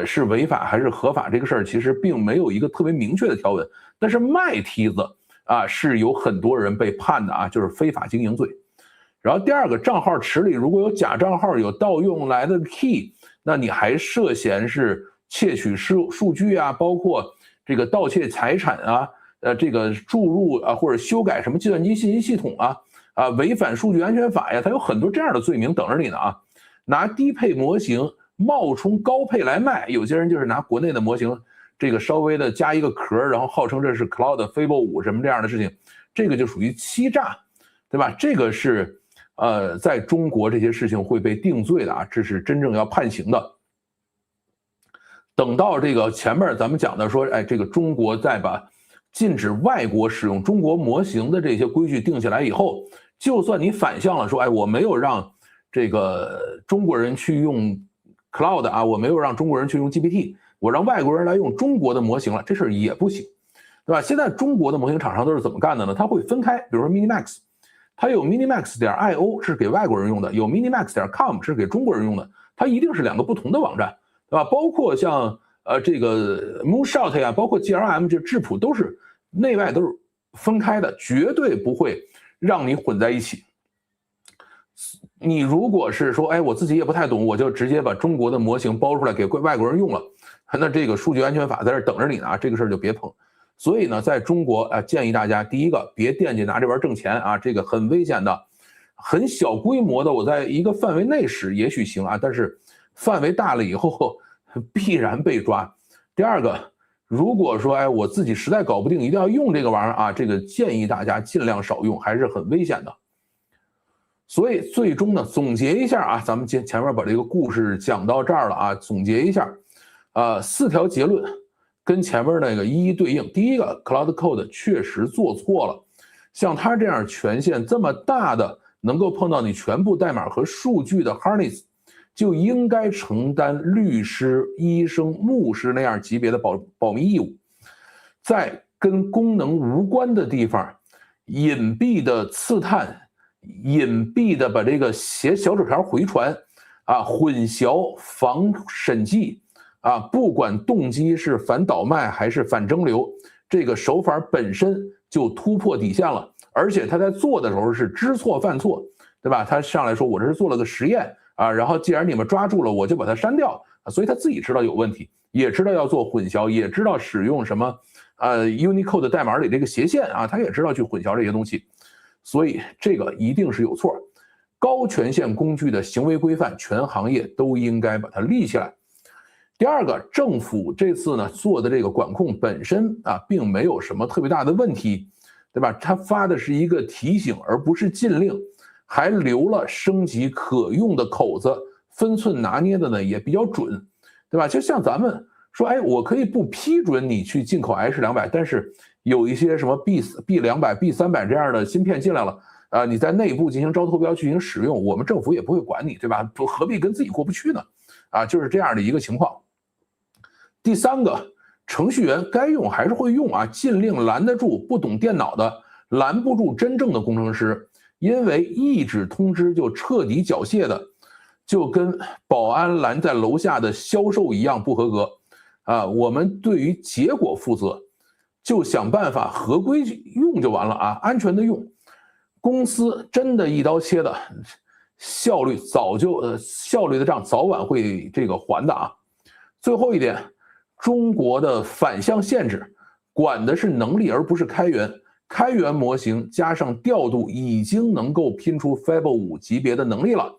是违法还是合法，这个事儿其实并没有一个特别明确的条文。但是卖梯子是有很多人被判的就是非法经营罪。然后第二个，账号池里如果有假账号有盗用来的 key， 那你还涉嫌是窃取数据包括这个盗窃财产这个注入或者修改什么计算机信息系统违反数据安全法它有很多这样的罪名等着你呢拿低配模型冒充高配来卖，有些人就是拿国内的模型这个稍微的加一个壳，然后号称这是 Claude Fable 5什么这样的事情，这个就属于欺诈，对吧？这个是在中国这些事情会被定罪的这是真正要判刑的。等到这个前面咱们讲的说，这个中国再把禁止外国使用中国模型的这些规矩定下来以后，就算你反向了说，我没有让这个中国人去用 Claude 我没有让中国人去用 GPT， 我让外国人来用中国的模型了，这事也不行，对吧？现在中国的模型厂商都是怎么干的呢？他会分开，比如说 Minimax， 它有 Minimax.io 是给外国人用的，有 Minimax.com 是给中国人用的，它一定是两个不同的网站。对吧？包括像这个 Moonshot 包括 GLM 这智谱都是内外都是分开的，绝对不会让你混在一起。你如果是说，我自己也不太懂，我就直接把中国的模型包出来给外国人用了，那这个数据安全法在这等着你呢这个事儿就别碰。所以呢，在中国建议大家，第一个别惦记拿这玩意儿挣钱这个很危险的，很小规模的，我在一个范围内使也许行但是范围大了以后必然被抓。第二个，如果说我自己实在搞不定，一定要用这个玩意儿这个建议大家尽量少用，还是很危险的。所以最终呢，总结一下咱们前面把这个故事讲到这儿了总结一下4条结论跟前面那个一一对应。第一个 Claude Code 确实做错了，像他这样权限这么大的，能够碰到你全部代码和数据的 harness，就应该承担律师、医生、牧师那样级别的保密义务，在跟功能无关的地方，隐蔽的刺探、隐蔽的把这个写小纸条回传混淆、防审计不管动机是反倒卖还是反蒸馏，这个手法本身就突破底线了，而且他在做的时候是知错犯错，对吧？他上来说我这是做了个实验。然后既然你们抓住了，我就把它删掉所以他自己知道有问题，也知道要做混淆，也知道使用什么Unicode 代码里这个斜线他也知道去混淆这些东西，所以这个一定是有错。高权限工具的行为规范，全行业都应该把它立起来。第二个，政府这次呢做的这个管控本身并没有什么特别大的问题，对吧？他发的是一个提醒，而不是禁令。还留了升级可用的口子，分寸拿捏的呢也比较准，对吧？就像咱们说，我可以不批准你去进口 H200， 但是有一些什么 B200、B300 这样的芯片进来了，你在内部进行招投标进行使用，我们政府也不会管你，对吧？何必跟自己过不去呢？就是这样的一个情况。第三个，程序员该用还是会用禁令拦得住不懂电脑的，拦不住真正的工程师。因为一纸通知就彻底缴械的，就跟保安拦在楼下的销售一样不合格我们对于结果负责，就想办法合规用就完了安全的用。公司真的一刀切的，效率的账早晚会这个还的最后一点，中国的反向限制管的是能力而不是开源。开源模型加上调度已经能够拼出 Fable 5级别的能力了，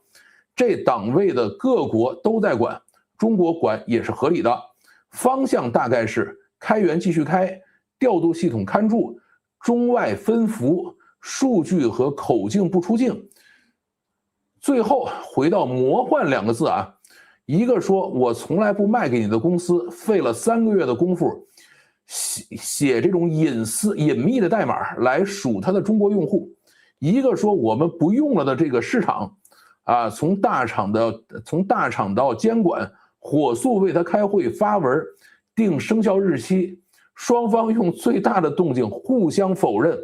这档位的各国都在管，中国管也是合理的。方向大概是开源继续开，调度系统看住，中外分服，数据和口径不出境。最后回到魔幻2个字一个说我从来不卖给你的公司费了3个月的功夫写这种隐秘的代码来数他的中国用户，一个说我们不用了的这个市场从大厂到监管火速为他开会发文定生效日期，双方用最大的动静互相否认，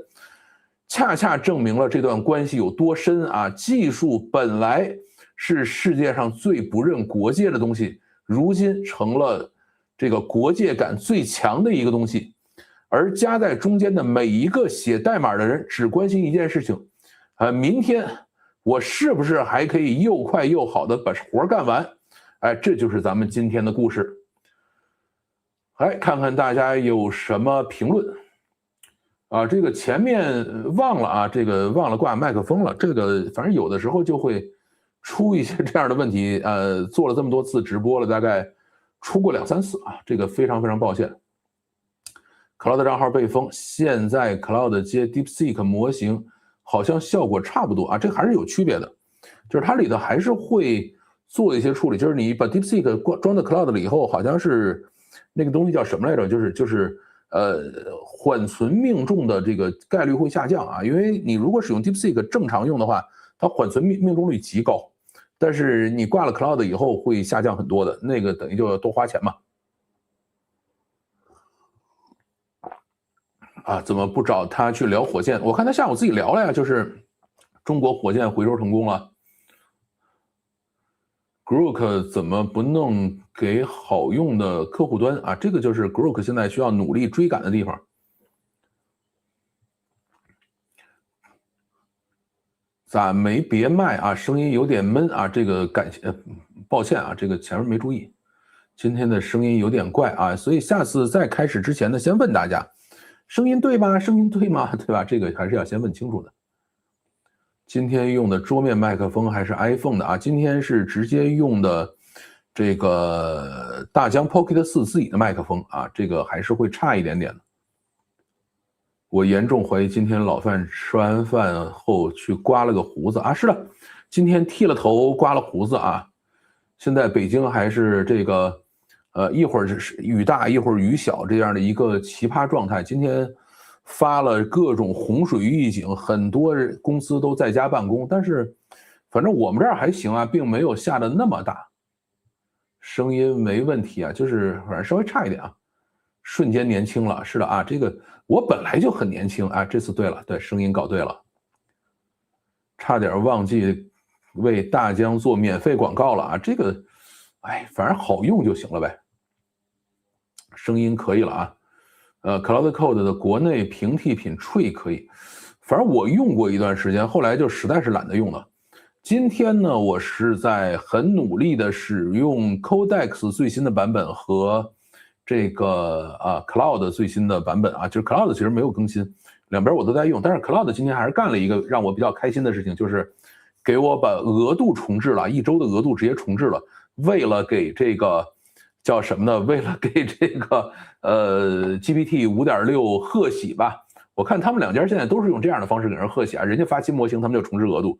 恰恰证明了这段关系有多深技术本来是世界上最不认国界的东西，如今成了这个国界感最强的一个东西，而夹在中间的每一个写代码的人只关心一件事情，明天我是不是还可以又快又好的把活干完？哎，这就是咱们今天的故事。来看看大家有什么评论啊？这个前面忘了啊，这个忘了挂麦克风了。这个反正有的时候就会出一些这样的问题。做了这么多次直播了，大概出过2、3次啊，这个非常非常抱歉。Claude 账号被封，现在 Claude 接 DeepSeek 模型好像效果差不多啊，这还是有区别的，就是它里头还是会做一些处理，就是你把 DeepSeek 装到 Claude 里以后，好像是那个东西叫什么来着？就是缓存命中的这个概率会下降啊，因为你如果使用 DeepSeek 正常用的话，它缓存命中率极高，但是你挂了 Claude 以后会下降很多的，那个等于就要多花钱嘛。啊，怎么不找他去聊火箭？我看他下午自己聊了呀，就是中国火箭回收成功了。Grok 怎么不弄给好用的客户端啊？这个就是 Grok 现在需要努力追赶的地方。咋没别卖啊？声音有点闷啊，这个抱歉啊，这个前面没注意，今天的声音有点怪啊，所以下次在开始之前呢，先问大家。声音对吗？声音对吗？对吧？这个还是要先问清楚的。今天用的桌面麦克风还是 iPhone 的啊？今天是直接用的这个大疆 Pocket 4自己的麦克风啊，这个还是会差一点点的。我严重怀疑今天老范吃完饭后去刮了个胡子啊！是的，今天剃了头，刮了胡子啊。现在北京还是这个。一会儿是雨大，一会儿雨小，这样的一个奇葩状态。今天发了各种洪水预警，很多公司都在家办公，但是反正我们这儿还行啊，并没有下的那么大。声音没问题啊，就是反正稍微差一点啊。瞬间年轻了，是的啊，这个我本来就很年轻啊，这次对了，对，声音搞对了。差点忘记为大疆做免费广告了啊，这个，哎，反正好用就行了呗。声音可以了啊，Claude Code 的国内平替品 Tree 可以，反正我用过一段时间，后来就实在是懒得用了。今天呢，我是在很努力的使用 Codex 最新的版本和这个Claude 最新的版本啊，就是 Claude 其实没有更新，两边我都在用，但是 Claude 今天还是干了一个让我比较开心的事情，就是给我把额度重置了，1周的额度直接重置了，为了给这个。叫什么呢？为了给这个GPT 5.6贺喜吧，我看他们两家现在都是用这样的方式给人贺喜啊，人家发新模型，他们就重置额度，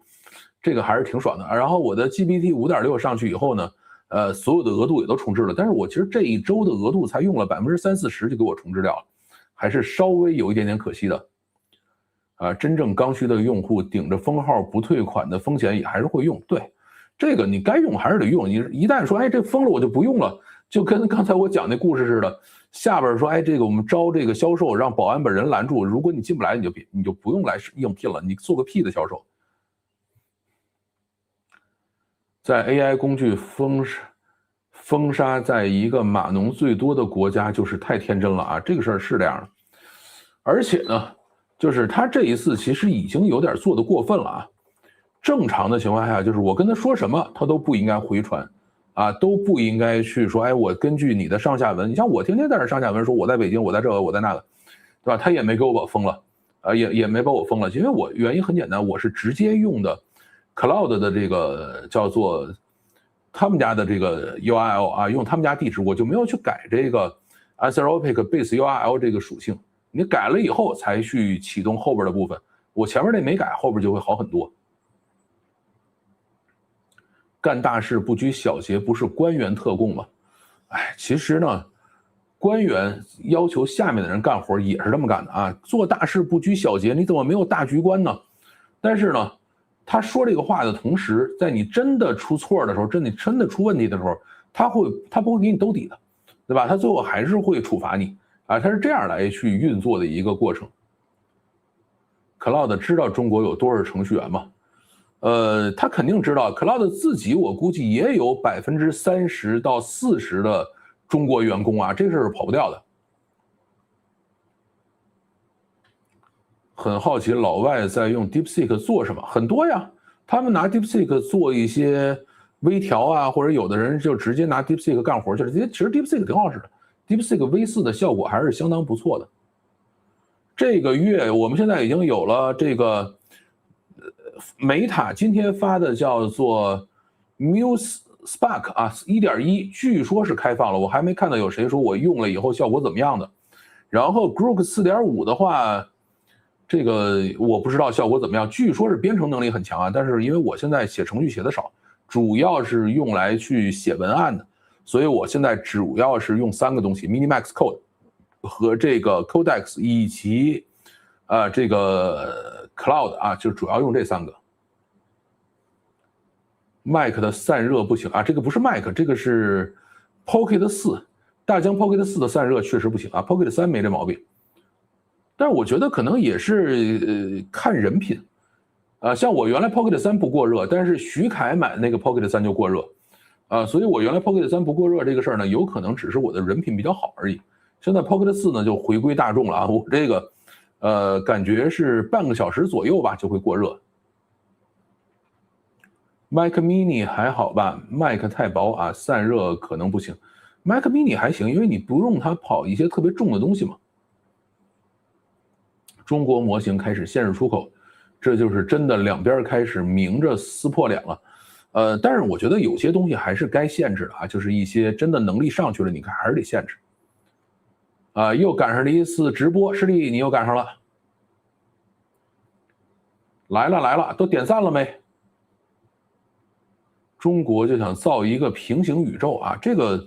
这个还是挺爽的。然后我的 GPT 5.6上去以后呢，所有的额度也都重置了，但是我其实这1周的额度才用了30-40%就给我重置掉了，还是稍微有一点点可惜的。真正刚需的用户顶着封号不退款的风险也还是会用，对，这个你该用还是得用，你一旦说哎这封了我就不用了。就跟刚才我讲那故事似的，下边说，哎，这个我们招这个销售，让保安把人拦住，如果你进不来，你就不用来应聘了，你做个屁的销售。在 AI 工具封杀在一个码农最多的国家，就是太天真了啊！这个事儿是这样的，而且呢，就是他这一次其实已经有点做得过分了啊。正常的情况下，就是我跟他说什么，他都不应该回传。都不应该去说，哎，我根据你的上下文，你像我天天在这上下文说我在北京，我在这个，我在那个，对吧？他也没给我封了，也没把我封了，因为我原因很简单，我是直接用的 Claude 的这个叫做他们家的这个 URL 啊，用他们家地址，我就没有去改这个 Anthropic Base URL 这个属性，你改了以后才去启动后边的部分，我前面那没改，后边就会好很多。干大事不拘小节，不是官员特供吗？哎，其实呢，官员要求下面的人干活也是这么干的啊。做大事不拘小节，你怎么没有大局观呢？但是呢，他说这个话的同时，在你真的出错的时候，真的出问题的时候，他不会给你兜底的，对吧？他最后还是会处罚你啊。他是这样来去运作的一个过程。Claude 知道中国有多少程序员吗？他肯定知道 ，Claude 自己我估计也有30%到40%的中国员工啊，这事是跑不掉的。很好奇老外在用 DeepSeek 做什么，很多呀，他们拿 DeepSeek 做一些微调啊，或者有的人就直接拿 DeepSeek 干活去了。其实 DeepSeek 挺好使的 ，DeepSeek V4的效果还是相当不错的。这个月我们现在已经有了这个Meta 今天发的叫做 Muse Spark 啊 1.1， 据说是开放了，我还没看到有谁说我用了以后效果怎么样的。然后 Grok 4.5的话，这个我不知道效果怎么样，据说是编程能力很强啊，但是因为我现在写程序写的少，主要是用来去写文案的，所以我现在主要是用3个东西 ，Minimax Code 和这个 Codex 以及这个 Claude 啊，就主要用这3个。Mac 的散热不行啊，这个不是 Mac， 这个是 Pocket 4，大疆 Pocket 4的散热确实不行啊 ，Pocket 3没这毛病。但是我觉得可能也是看人品，像我原来 Pocket 3不过热，但是徐凯买那个 Pocket 3就过热，所以我原来 Pocket 3不过热这个事儿呢，有可能只是我的人品比较好而已。现在 Pocket 4呢就回归大众了啊，我这个感觉是半个小时左右吧就会过热。Mac Mini 还好吧 ，Mac 太薄啊，散热可能不行。Mac Mini 还行，因为你不用它跑一些特别重的东西嘛。中国模型开始限制出口，这就是真的两边开始明着撕破脸了。但是我觉得有些东西还是该限制的啊，就是一些真的能力上去了，你看还是得限制。又赶上了一次直播，师弟你又赶上了，来了，都点赞了没？中国就想造一个平行宇宙啊，这个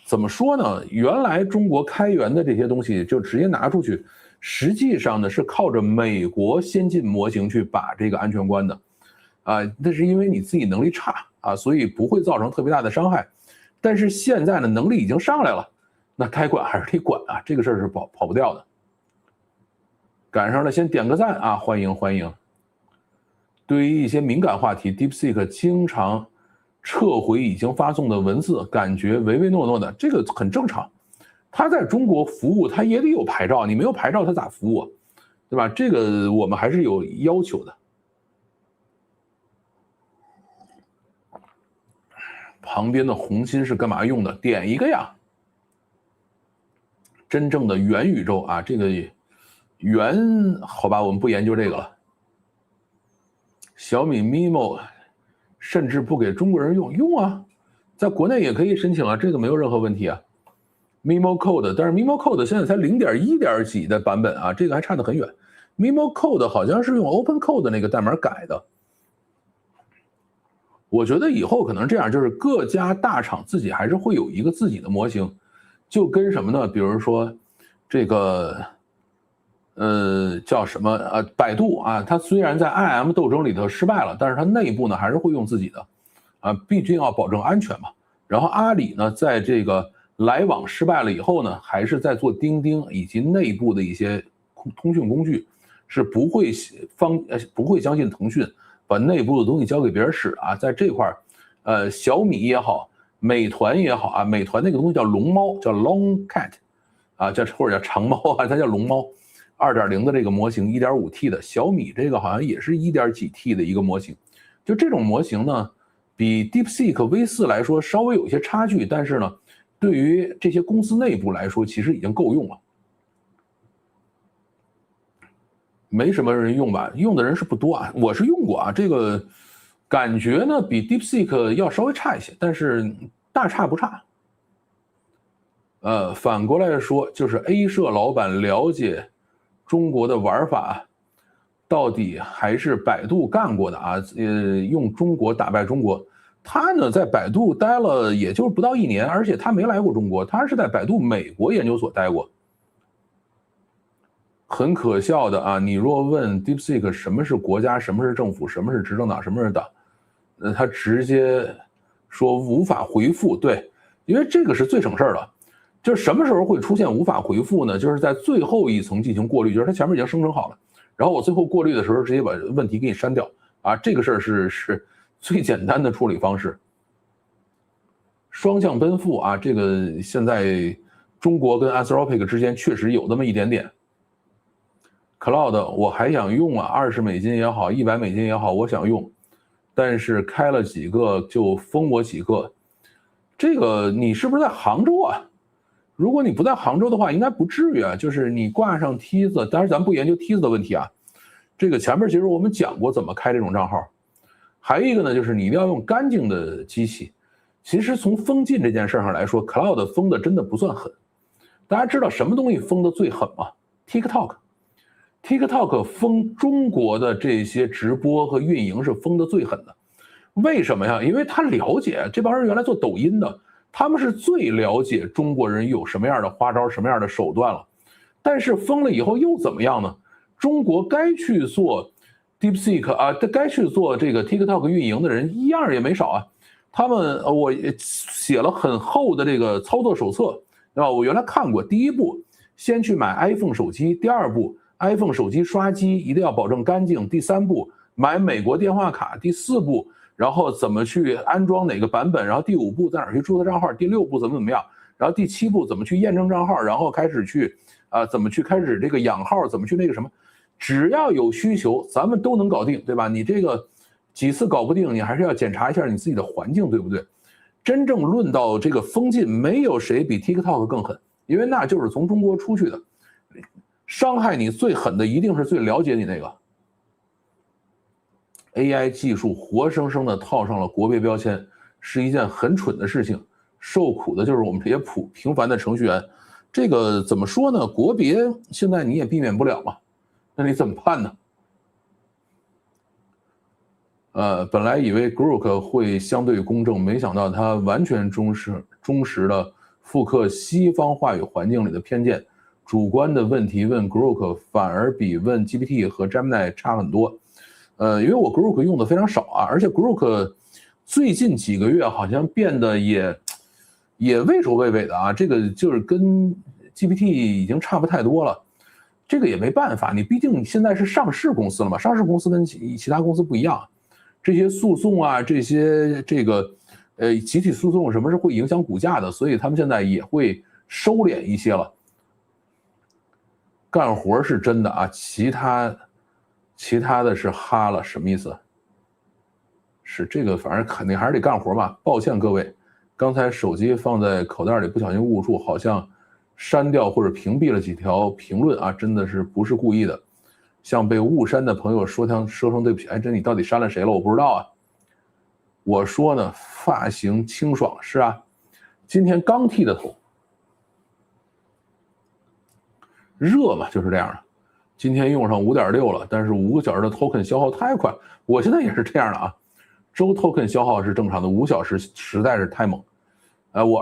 怎么说呢？原来中国开源的这些东西就直接拿出去，实际上呢是靠着美国先进模型去把这个安全关的，那是因为你自己能力差啊，所以不会造成特别大的伤害。但是现在呢，能力已经上来了，那该管还是得管啊，这个事儿是跑不掉的。赶上了，先点个赞啊，欢迎。对于一些敏感话题 ，DeepSeek 经常撤回已经发送的文字，感觉唯唯诺诺的，这个很正常。他在中国服务，他也得有牌照，你没有牌照，他咋服务，对吧？这个我们还是有要求的。旁边的红心是干嘛用的？点一个呀。真正的元宇宙啊，这个元好吧，我们不研究这个了。小米 Mimo 甚至不给中国人用啊，在国内也可以申请啊，这个没有任何问题啊。Mimo Code， 但是 Mimo Code 现在才 0.1 点几的版本啊，这个还差得很远。Mimo Code 好像是用 Open Code 那个代码改的。我觉得以后可能这样，就是各家大厂自己还是会有一个自己的模型，就跟什么呢？比如说这个叫什么百度啊，它虽然在 IM 斗争里头失败了，但是它内部呢还是会用自己的毕竟要保证安全嘛。然后阿里呢，在这个来往失败了以后呢，还是在做钉钉以及内部的一些通讯工具，是不会相信腾讯把内部的东西交给别人使啊。在这块小米也好，美团也好啊，美团那个东西叫龙猫，叫 Long Cat 啊，或者叫长猫啊，它叫龙猫。2.0 的这个模型 1.5T 的，小米这个好像也是1点几 T 的一个模型，就这种模型呢，比 DeepSeek V4 来说稍微有一些差距，但是呢，对于这些公司内部来说，其实已经够用了，没什么人用吧？用的人是不多啊，我是用过啊，这个感觉呢比 DeepSeek 要稍微差一些，但是大差不差。反过来说，就是 A 社老板了解中国的玩法，到底还是百度干过的啊？用中国打败中国。他呢，在百度待了也就是不到1年，而且他没来过中国，他是在百度美国研究所待过。很可笑的啊！你若问 DeepSeek 什么是国家，什么是政府，什么是执政党，什么是党，他直接说无法回复。对，因为这个是最省事儿的。就是什么时候会出现无法回复呢？就是在最后一层进行过滤，就是它前面已经生成好了，然后我最后过滤的时候直接把问题给你删掉啊，这个事儿是最简单的处理方式。双向奔赴啊，这个现在中国跟 Anthropic 之间确实有那么一点点。Claude 我还想用啊，$20也好，$100也好，我想用，但是开了几个就封我几个。这个你是不是在杭州啊？如果你不在杭州的话，应该不至于啊。就是你挂上梯子，当然咱不研究梯子的问题啊。这个前面其实我们讲过怎么开这种账号。还有一个呢，就是你一定要用干净的机器。其实从封禁这件事上来说 ，Claude 封的真的不算狠。大家知道什么东西封的最狠吗 ？TikTok 封中国的这些直播和运营是封的最狠的。为什么呀？因为他了解这帮人原来做抖音的，他们是最了解中国人有什么样的花招、什么样的手段了。但是封了以后又怎么样呢？中国该去做 DeepSeek 啊，该去做这个 TikTok 运营的人一样也没少啊。他们我写了很厚的这个操作手册，对吧？我原来看过，第一步先去买 iPhone 手机，第二步 iPhone 手机刷机一定要保证干净，第三步买美国电话卡，第四步然后怎么去安装哪个版本，然后第五步在哪儿去注册账号，第六步怎么样，然后第七步怎么去验证账号，然后开始去怎么去开始这个养号，怎么去那个什么，只要有需求咱们都能搞定，对吧？你这个几次搞不定，你还是要检查一下你自己的环境，对不对？真正论到这个封禁，没有谁比 TikTok 更狠，因为那就是从中国出去的，伤害你最狠的一定是最了解你那个。AI 技术活生生的套上了国别标签，是一件很蠢的事情，受苦的就是我们这些平凡的程序员。这个怎么说呢？国别现在你也避免不了嘛，那你怎么办呢？本来以为 Grok 会相对公正，没想到它完全忠实的复刻西方话语环境里的偏见，主观的问题问 Grok 反而比问 GPT 和 Gemini 差很多。因为我 Grok 用的非常少啊，而且 Grok 最近几个月好像变得也畏首畏尾的啊，这个就是跟 GPT 已经差不太多了。这个也没办法，你毕竟现在是上市公司了嘛，上市公司跟其他公司不一样，这些诉讼啊，这些这个集体诉讼什么是会影响股价的，所以他们现在也会收敛一些了。干活是真的啊，其他的是哈了，什么意思？是这个，反正肯定还是得干活嘛。抱歉各位，刚才手机放在口袋里不小心误触，好像删掉或者屏蔽了几条评论啊，真的是不是故意的。向被误删的朋友说声对不起。哎，这你到底删了谁了？我不知道啊。我说呢，发型清爽是啊，今天刚剃的头，热嘛就是这样的。今天用上5.6了，但是5个小时的 token 消耗太快，我现在也是这样的啊。周 token 消耗是正常的，5小时实在是太猛。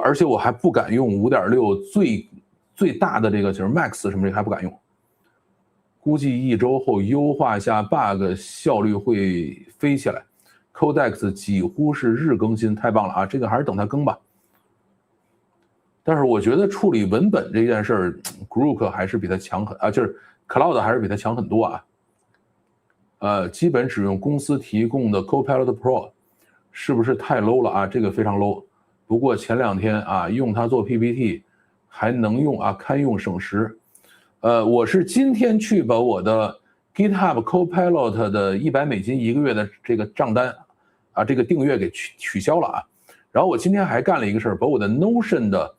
而且我还不敢用5.6最大的这个就是 max 什么的还不敢用。估计1周后优化下 bug 效率会飞起来。Codex 几乎是日更新，太棒了啊！这个还是等它更吧。但是我觉得处理文本这件事儿 ，Grok 还是比它强很啊，就是 Claude 还是比它强很多啊。基本只用公司提供的 Copilot Pro， 是不是太 low 了啊？这个非常 low。不过前2天啊，用它做 PPT 还能用啊，堪用省时。我是今天去把我的 GitHub Copilot 的$100一个月的这个账单啊，这个订阅给取消了啊。然后我今天还干了一个事儿，把我的 Notion 的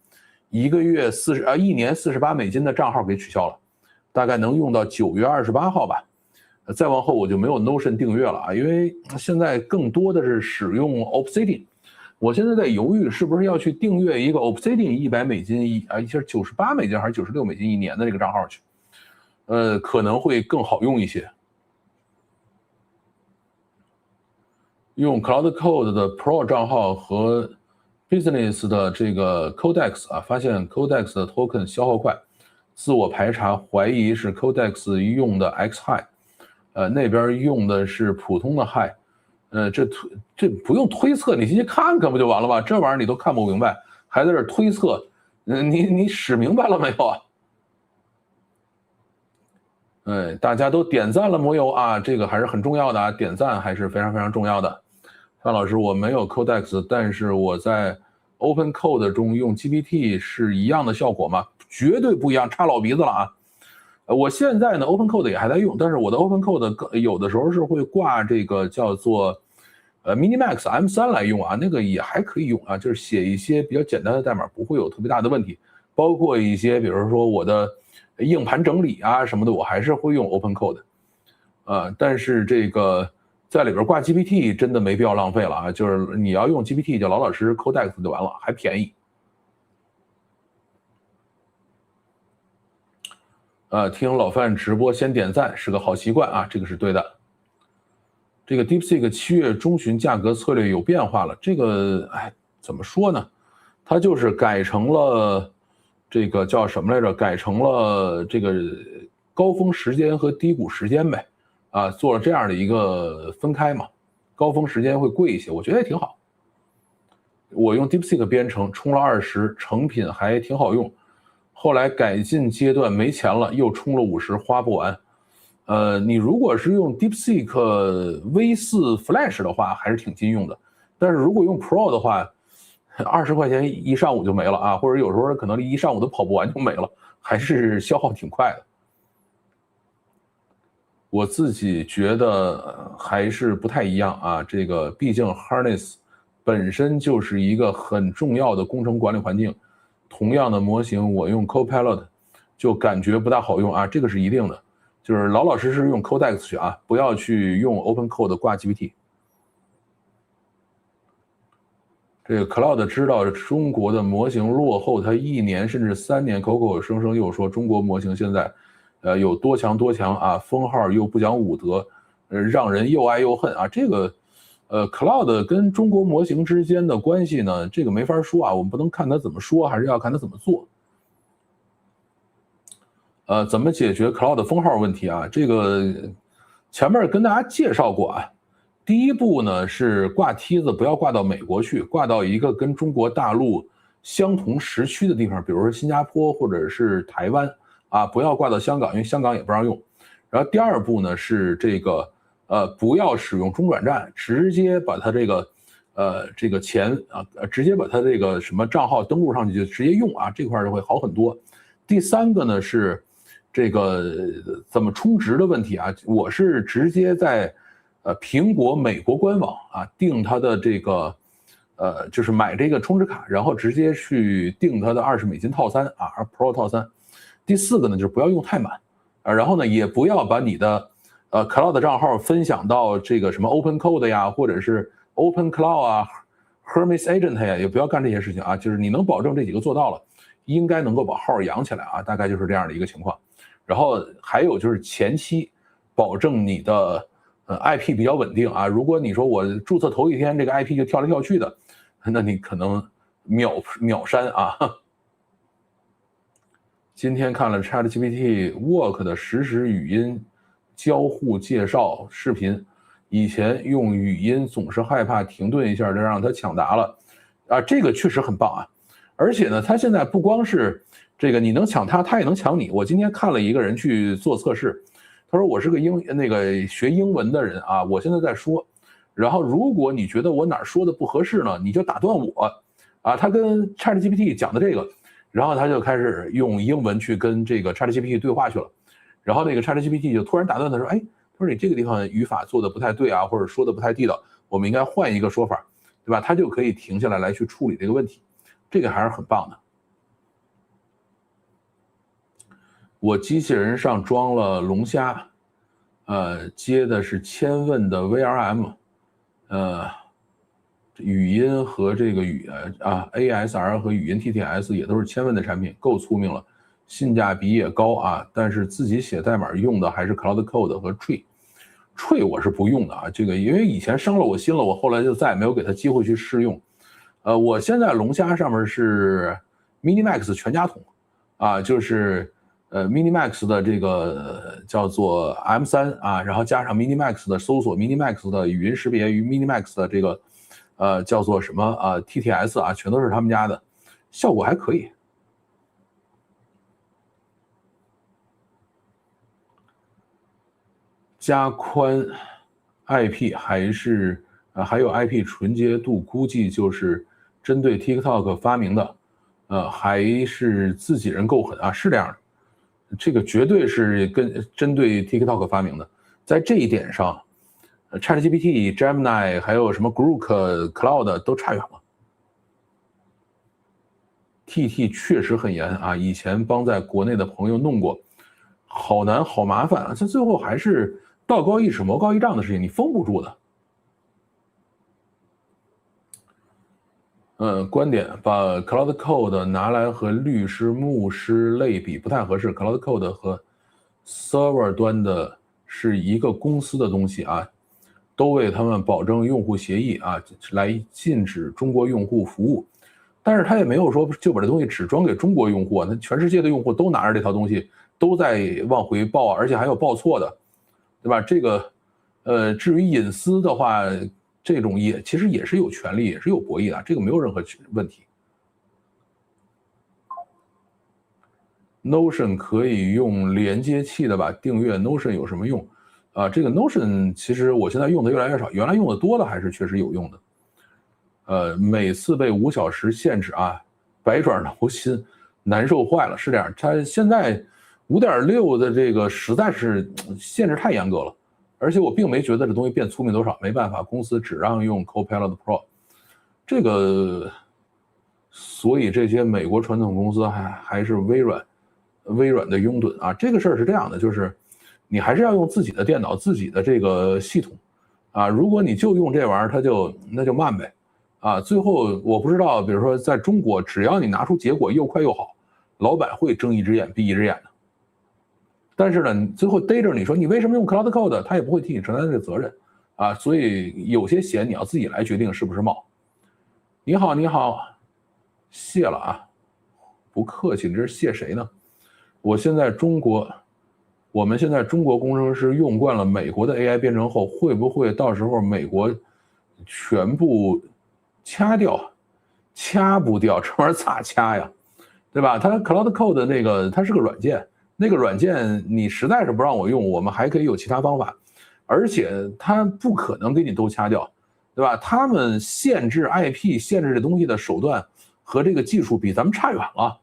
1年$48的账号给取消了，大概能用到9月28号吧。再往后我就没有 Notion 订阅了啊，因为现在更多的是使用 Obsidian。我现在在犹豫是不是要去订阅一个 Obsidian $100是$98还是$96一年的这个账号去，可能会更好用一些。用 Claude Code 的 Pro 账号和 Business 的这个 Codex 啊，发现 Codex 的 token 消耗快，自我排查怀疑是 Codex 用的 X High，那边用的是普通的 High。这不用推测，你进去看看不就完了吧？这玩意儿你都看不明白，还在这推测，你使明白了没有啊？大家都点赞了没有啊？这个还是很重要的啊，点赞还是非常非常重要的。范老师，我没有 Codex， 但是我在 Open Code 中用 GPT 是一样的效果吗？绝对不一样，差老鼻子了啊！我现在呢 Open Code 也还在用，但是我的 Open Code 有的时候是会挂这个叫做Minimax M3 来用啊，那个也还可以用啊，就是写一些比较简单的代码不会有特别大的问题，包括一些比如说我的硬盘整理啊什么的，我还是会用 Open Code。但是这个在里边挂 GPT 真的没必要浪费了啊，就是你要用 GPT 就老老实实 Codex 就完了，还便宜。听老范直播先点赞是个好习惯啊，这个是对的。这个 DeepSeek 7月中旬价格策略有变化了，这个怎么说呢？它就是改成了这个叫什么来着？改成了这个高峰时间和低谷时间呗，做了这样的一个分开嘛。高峰时间会贵一些，我觉得也挺好。我用 DeepSeek 编程充了20，成品还挺好用。后来改进阶段没钱了，又充了50，花不完。你如果是用 DeepSeek V4 Flash 的话，还是挺经用的。但是如果用 Pro 的话，20块钱一上午就没了啊，或者有时候可能一上午都跑不完就没了，还是消耗挺快的。我自己觉得还是不太一样啊，这个毕竟 Harness 本身就是一个很重要的工程管理环境。同样的模型，我用 Copilot 就感觉不大好用啊，这个是一定的，就是老老实实用 Codex 去啊，不要去用 Open Code 挂 GPT。这个 Claude 知道中国的模型落后，他1年甚至3年口口声声又说中国模型现在有多强多强啊，封号又不讲武德，让人又爱又恨啊，这个。Claude 跟中国模型之间的关系呢，这个没法说啊，我们不能看他怎么说，还是要看他怎么做。怎么解决 Claude 封号问题啊？这个前面跟大家介绍过啊。第一步呢是挂梯子，不要挂到美国去，挂到一个跟中国大陆相同时区的地方，比如说新加坡或者是台湾啊，不要挂到香港，因为香港也不让用。然后第二步呢是这个。不要使用中转站，直接把它这个钱直接把它这个什么账号登录上去就直接用啊，这块就会好很多。第三个呢是这个怎么充值的问题啊，我是直接在苹果美国官网啊订它的这个就是买这个充值卡，然后直接去订它的$20套餐啊 Pro 套餐。第四个呢就是不要用太满然后呢也不要把你的Claude 账号分享到这个什么 Open Code 呀，或者是 Open Cloud 啊 Hermes Agent 呀，也不要干这些事情啊。就是你能保证这几个做到了，应该能够把号养起来啊，大概就是这样的一个情况。然后还有就是前期保证你的IP 比较稳定啊。如果你说我注册头一天这个 IP 就跳来跳去的，那你可能秒删啊。今天看了 ChatGPT Work 的实时语音交互介绍视频，以前用语音总是害怕停顿一下就让它抢答了，这个确实很棒啊！而且呢，它现在不光是这个你能抢它，它也能抢你。我今天看了一个人去做测试，他说我是个学英文的人啊，我现在在说，然后如果你觉得我哪儿说的不合适呢，你就打断我啊。他跟 ChatGPT 讲的这个，然后他就开始用英文去跟这个 ChatGPT 对话去了。然后那个 ChatGPT 就突然打断他说：“哎，他说你这个地方语法做的不太对啊，或者说的不太地道，我们应该换一个说法，对吧？”他就可以停下来去处理这个问题，这个还是很棒的。我机器人上装了龙虾，接的是千问的 VRM，语音和这个ASR 和语音 TTS 也都是千问的产品，够聪明了。性价比也高啊，但是自己写代码用的还是 Claude Code 和 Tree 我是不用的啊，这个因为以前伤了我心了，我后来就再也没有给他机会去试用。我现在龙虾上面是 Minimax 全家桶啊，就是Minimax 的这个叫做 M3啊，然后加上 Minimax 的搜索 ，Minimax 的语音识别与 Minimax 的这个叫做什么TTS 啊，全都是他们家的，效果还可以。加宽 IP 还有 IP 纯洁度，估计就是针对 TikTok 发明的，还是自己人够狠啊，是这样的。这个绝对是针对 TikTok 发明的，在这一点上，ChatGPT、Gemini 还有什么 Claude 都差远了。TT 确实很严啊，以前帮在国内的朋友弄过，好难好麻烦啊，这最后还是道高一尺魔高一丈的事情，你封不住的。观点把 Claude Code 拿来和律师、牧师类比不太合适。Claude Code 和 server 端的是一个公司的东西啊，都为他们保证用户协议啊，来禁止中国用户服务。但是他也没有说就把这东西只装给中国用户啊，那全世界的用户都拿着这套东西，都在往回报，而且还有报错的，对吧？这个，至于隐私的话，这种其实也是有权利，也是有博弈的，这个没有任何问题。Notion 可以用连接器的吧？订阅 Notion 有什么用？啊，这个 Notion 其实我现在用的越来越少，原来用的多的还是确实有用的。每次被5小时限制啊，百转挠心，难受坏了。是这样，它现在5.6的这个实在是限制太严格了。而且我并没觉得这东西变聪明多少，没办法，公司只让用 Copilot Pro， 这个，所以这些美国传统公司还是微软的拥趸啊。这个事儿是这样的，就是你还是要用自己的电脑、自己的这个系统啊。如果你就用这玩意儿，那就慢呗啊。最后我不知道，比如说在中国，只要你拿出结果又快又好，老板会睁一只眼闭一只眼的。但是呢，最后逮着你说你为什么用 Claude Code， 他也不会替你承担这个责任啊，所以有些险你要自己来决定是不是冒。你好，你好，谢了啊，不客气，你这是谢谁呢？我们现在中国工程师用惯了美国的 AI 编程后，会不会到时候美国全部掐掉？掐不掉，这玩意儿咋掐呀？对吧？它 Claude Code 那个它是个软件。那个软件你实在是不让我用，我们还可以有其他方法，而且它不可能给你都掐掉，对吧？他们限制 IP、限制这东西的手段和这个技术比咱们差远了，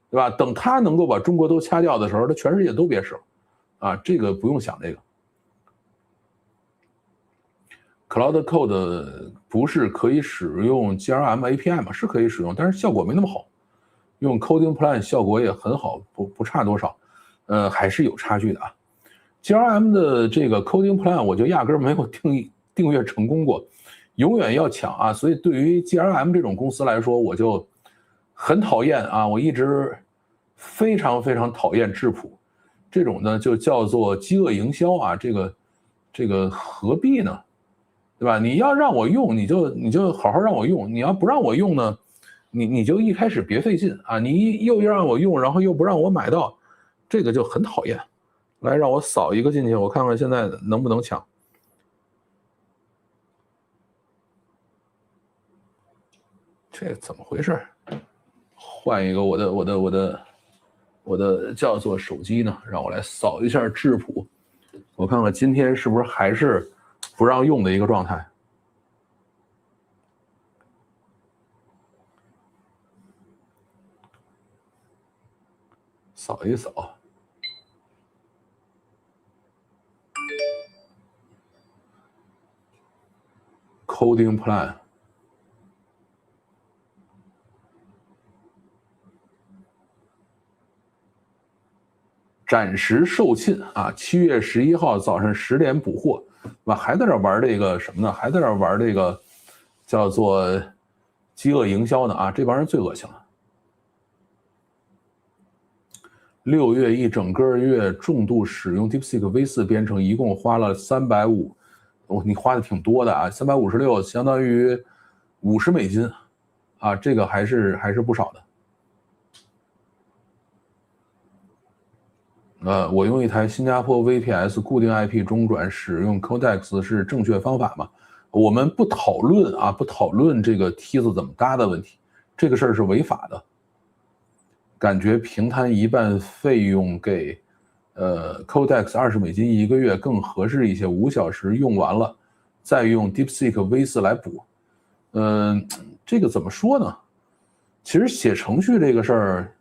对吧？等他能够把中国都掐掉的时候，他全世界都别使啊，这个不用想这个。Claude Code 不是可以使用 GRM API 吗？是可以使用，但是效果没那么好。用 Coding Plan 效果也很好，不差多少。还是有差距的啊。GRM 的这个 Coding Plan 我就压根儿没有订阅成功过，永远要抢啊。所以对于 GRM 这种公司来说，我就很讨厌啊。我一直非常非常讨厌质谱，这种呢就叫做饥饿营销啊。这个何必呢？对吧？你要让我用，你就好好让我用。你要不让我用呢，你就一开始别费劲啊。你又让我用，然后又不让我买到。这个就很讨厌，来让我扫一个进去，我看看现在能不能抢。这怎么回事？换一个我的叫做手机呢，让我来扫一下质谱，我看看今天是不是还是不让用的一个状态。扫一扫。Coding Plan 暂时售罄啊，7月11号早上10点补货，还在这玩这个什么呢？还在这玩这个叫做饥饿营销呢啊！这帮人最恶心了。6月一整个月重度使用 DeepSeek V4编程，一共花了350。你花的挺多的啊，356相当于$50啊，这个还是不少的。我用一台新加坡 VPS 固定 IP 中转，使用 Codex 是正确方法吗？我们不讨论这个梯子怎么搭的问题，这个事儿是违法的。感觉平摊一半费用给Codex $20一个月更合适一些，5小时用完了，再用 DeepSeek V4来补。这个怎么说呢？其实写程序这个事儿，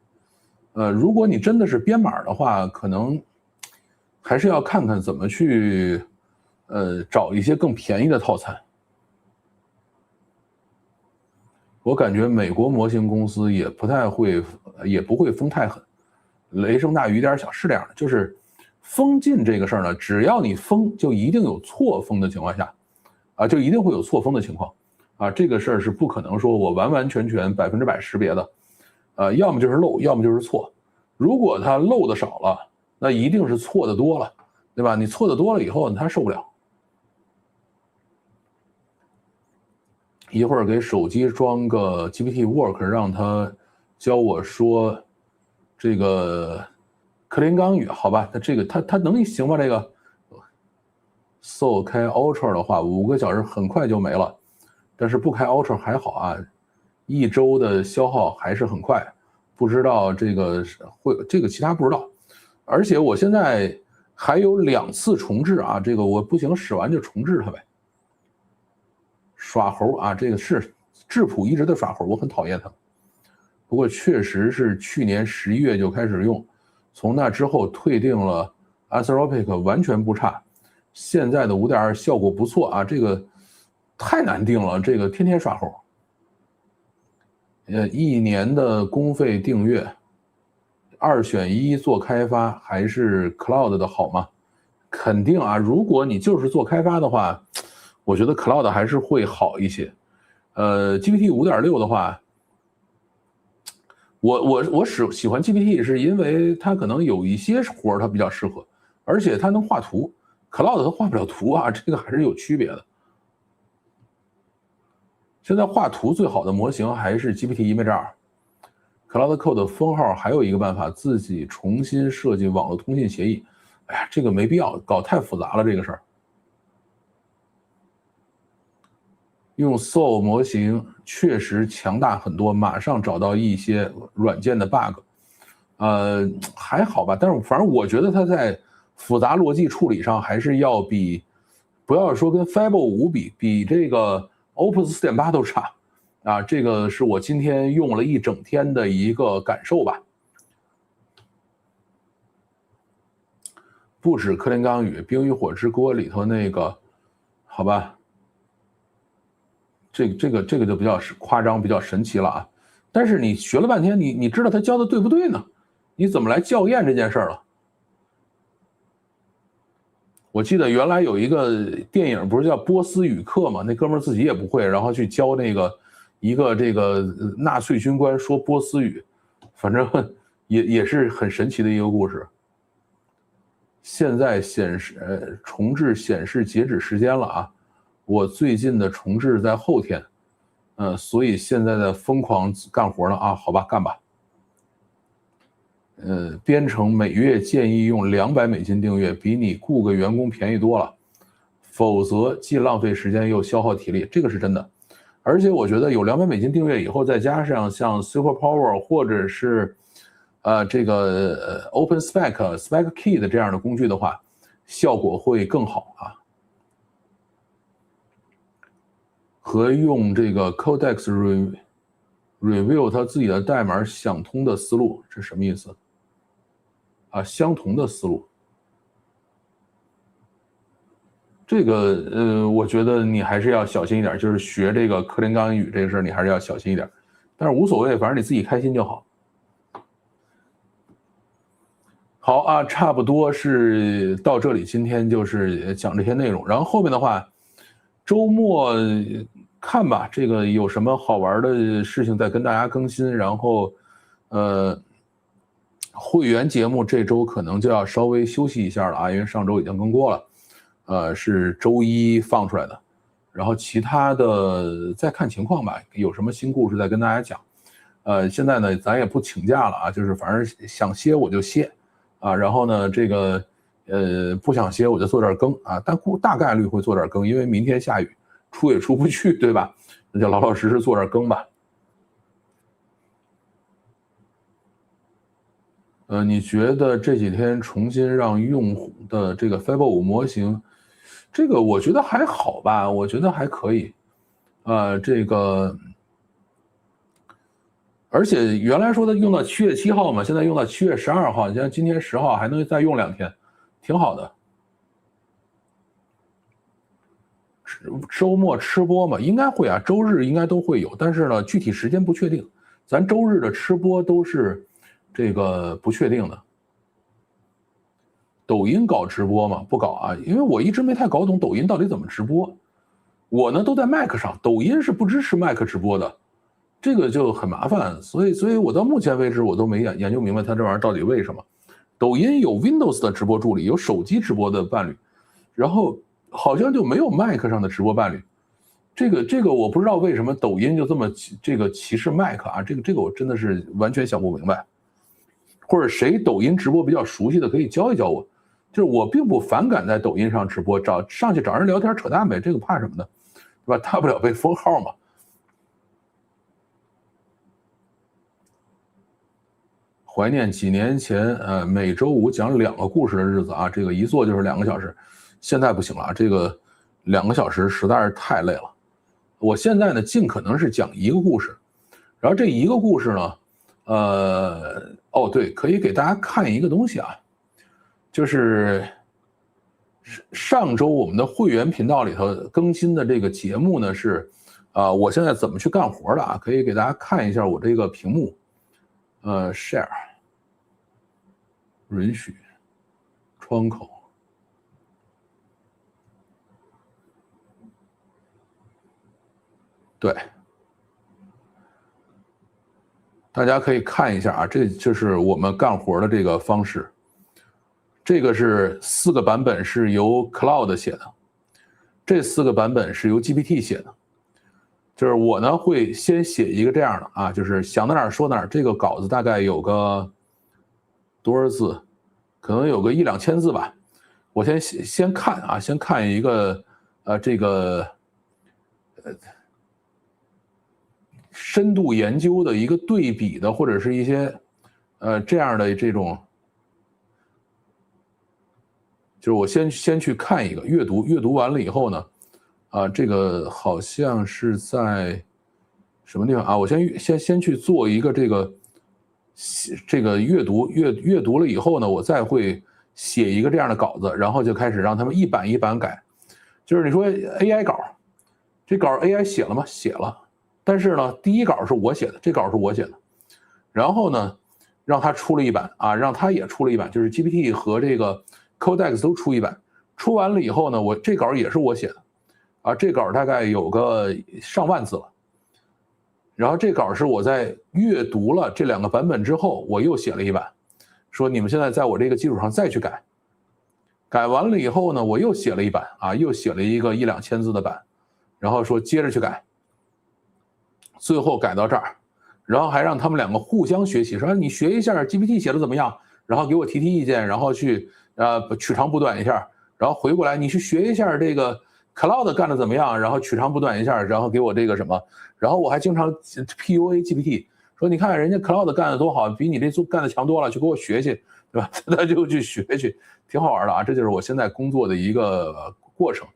如果你真的是编码的话，可能还是要看看怎么去找一些更便宜的套餐。我感觉美国模型公司也不会封太狠，雷声大雨点小是这样的，就是封禁这个事儿呢，只要你封，就一定有错封的情况下，就一定会有错封的情况，这个事儿是不可能说我完完全全100%识别的，要么就是漏，要么就是错。如果它漏的少了，那一定是错的多了，对吧？你错的多了以后，它受不了。一会儿给手机装个 GPT Work， 让他教我说这个克林刚语，好吧？他能行吗？这个 So 开 Ultra 的话，5个小时很快就没了，但是不开 Ultra 还好啊，1周的消耗还是很快。不知道这个其他不知道，而且我现在还有2次重置啊，这个我不行，使完就重置它呗。耍猴啊，这个是智谱一直在耍猴，我很讨厌它。不过确实是去年11月就开始用，从那之后退订了 Anthropic， 完全不差。现在的 5.2 效果不错啊，这个太难定了，这个天天耍猴。1年的公费订阅，2选1做开发还是 Claude 的好吗？肯定啊，如果你就是做开发的话，我觉得 Claude 还是会好一些。GPT 5.6的话，我喜欢 GPT 是因为它可能有一些活它比较适合，而且它能画图。Claude 它画不了图啊，这个还是有区别的。现在画图最好的模型还是 GPT Image 2。Claude Code 封号还有一个办法，自己重新设计网络通信协议。哎呀，这个没必要，搞太复杂了这个事儿。用 Soul 模型确实强大很多，马上找到一些软件的 bug，还好吧。但是反正我觉得它在复杂逻辑处理上还是要比，不要说跟 Fable 5比这个 Opus 4.8都差啊。这个是我今天用了一整天的一个感受吧。不止克林刚语，《冰与火之歌》里头那个，好吧。这个就比较夸张，比较神奇了啊！但是你学了半天，你知道他教的对不对呢？你怎么来校验这件事儿了？我记得原来有一个电影，不是叫《波斯语课》吗？那哥们儿自己也不会，然后去教一个这个纳粹军官说波斯语，反正也是很神奇的一个故事。现在重置显示截止时间了啊！我最近的重置在后天，所以现在在疯狂干活呢啊，好吧，干吧。编程每月建议用$200订阅，比你雇个员工便宜多了，否则既浪费时间又消耗体力，这个是真的。而且我觉得有$200订阅以后，再加上像 Superpower 或者是这个OpenSpec、Spec Key 的这样的工具的话，效果会更好啊。和用这个 Codex review 它自己的代码相同的思路，这什么意思？相同的思路。这个我觉得你还是要小心一点，就是学这个克林刚语这个事儿，你还是要小心一点。但是无所谓，反正你自己开心就好。好啊，差不多是到这里，今天就是讲这些内容。然后后面的话，周末看吧，这个有什么好玩的事情再跟大家更新。然后，会员节目这周可能就要稍微休息一下了啊，因为上周已经更过了，是周一放出来的。然后其他的再看情况吧，有什么新故事再跟大家讲。现在呢，咱也不请假了啊，就是反正想歇我就歇啊，然后呢，这个不想歇我就做点更啊，但大概率会做点更，因为明天下雨，出也出不去，对吧？那就老老实实做点更吧。你觉得这几天重新让用户的这个 Fable 5模型，这个我觉得还好吧，我觉得还可以。这个，而且原来说的用到7月7号嘛，现在用到7月12号，像今天10号还能再用2天，挺好的。周末吃播嘛，应该会啊，周日应该都会有，但是呢，具体时间不确定。咱周日的吃播都是这个不确定的。抖音搞直播吗？不搞啊，因为我一直没太搞懂抖音到底怎么直播。我呢都在 Mac 上，抖音是不支持 Mac 直播的，这个就很麻烦。所以我到目前为止我都没研究明白它这玩意儿到底为什么。抖音有 Windows 的直播助理，有手机直播的伴侣，然后好像就没有 Mac 上的直播伴侣。这个我不知道为什么抖音就这么歧视 Mac 啊，这个我真的是完全想不明白。或者谁抖音直播比较熟悉的可以教一教我。就是我并不反感在抖音上直播，上去找人聊天扯淡呗，这个怕什么呢？对吧？大不了被封号嘛。怀念几年前每周5讲2个故事的日子啊，这个一坐就是2个小时，现在不行了，这个2个小时实在是太累了。我现在呢尽可能是讲1个故事，然后这1个故事呢，哦对，可以给大家看一个东西啊。就是上周我们的会员频道里头更新的这个节目呢是，我现在怎么去干活的啊？可以给大家看一下我这个屏幕，share 允许窗口，对，大家可以看一下啊，这就是我们干活的这个方式。这个是4个版本是由 Claude 写的，这4个版本是由 GPT 写的。就是我呢会先写一个这样的啊，就是想到哪儿说哪儿。这个稿子大概有个多少字？可能有个1-2千字吧。我先看啊，先看一个这个深度研究的一个对比的，或者是一些这样的这种。就是我先去看一个阅读完了以后呢，这个好像是在什么地方啊？我先去做一个这个阅读了以后呢，我再会写一个这样的稿子，然后就开始让他们一版一版改。就是你说 AI 稿，这稿 AI 写了吗？写了，但是呢，第一稿是我写的，这稿是我写的，然后呢，让他出了一版啊，让他也出了一版，就是 GPT 和这个。Codex 都出一版，出完了以后呢，我这稿也是我写的，啊，这稿大概有个上万字了。然后这稿是我在阅读了这2个版本之后，我又写了一版，说你们现在在我这个基础上再去改。改完了以后呢，我又写了一版啊，又写了一个1-2千字的版，然后说接着去改，最后改到这儿，然后还让他们2个互相学习，说你学一下 GPT 写的怎么样，然后给我提意见，然后去。取长补短一下，然后回过来你去学一下这个 Claude 干的怎么样，然后取长补短一下，然后给我这个什么，然后我还经常 PUA GPT 说你看人家 Claude 干的多好，比你这干的强多了，去给我学去，对吧？他就去学去，挺好玩的啊，这就是我现在工作的一个过程。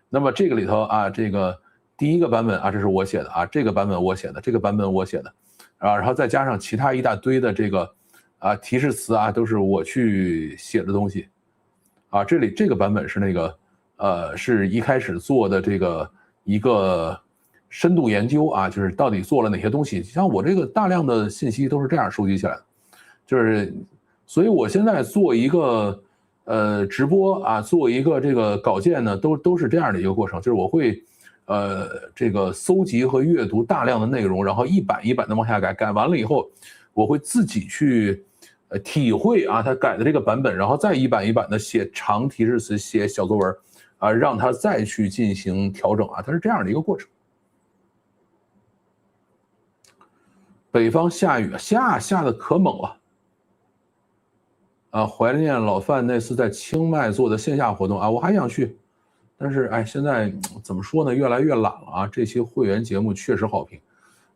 那么这个里头啊，这个第1个版本啊，这是我写的啊，这个版本我写的，这个版本我写的啊，然后再加上其他一大堆的这个。提示词啊，都是我去写的东西，啊，这个版本是那个，是一开始做的这个一个深度研究啊，就是到底做了哪些东西。像我这个大量的信息都是这样收集起来的，就是，所以我现在做一个直播啊，做一个这个稿件呢，都是这样的一个过程，就是我会这个搜集和阅读大量的内容，然后一版一版的往下改，改完了以后，我会自己去。体会啊，他改的这个版本，然后再一版一版的写长提示词，写小作文啊，让他再去进行调整啊，它是这样的一个过程。北方下雨，下的可猛了啊！怀念老范那次在清迈做的线下活动啊，我还想去，但是哎，现在怎么说呢，越来越懒了啊。这期会员节目确实好评，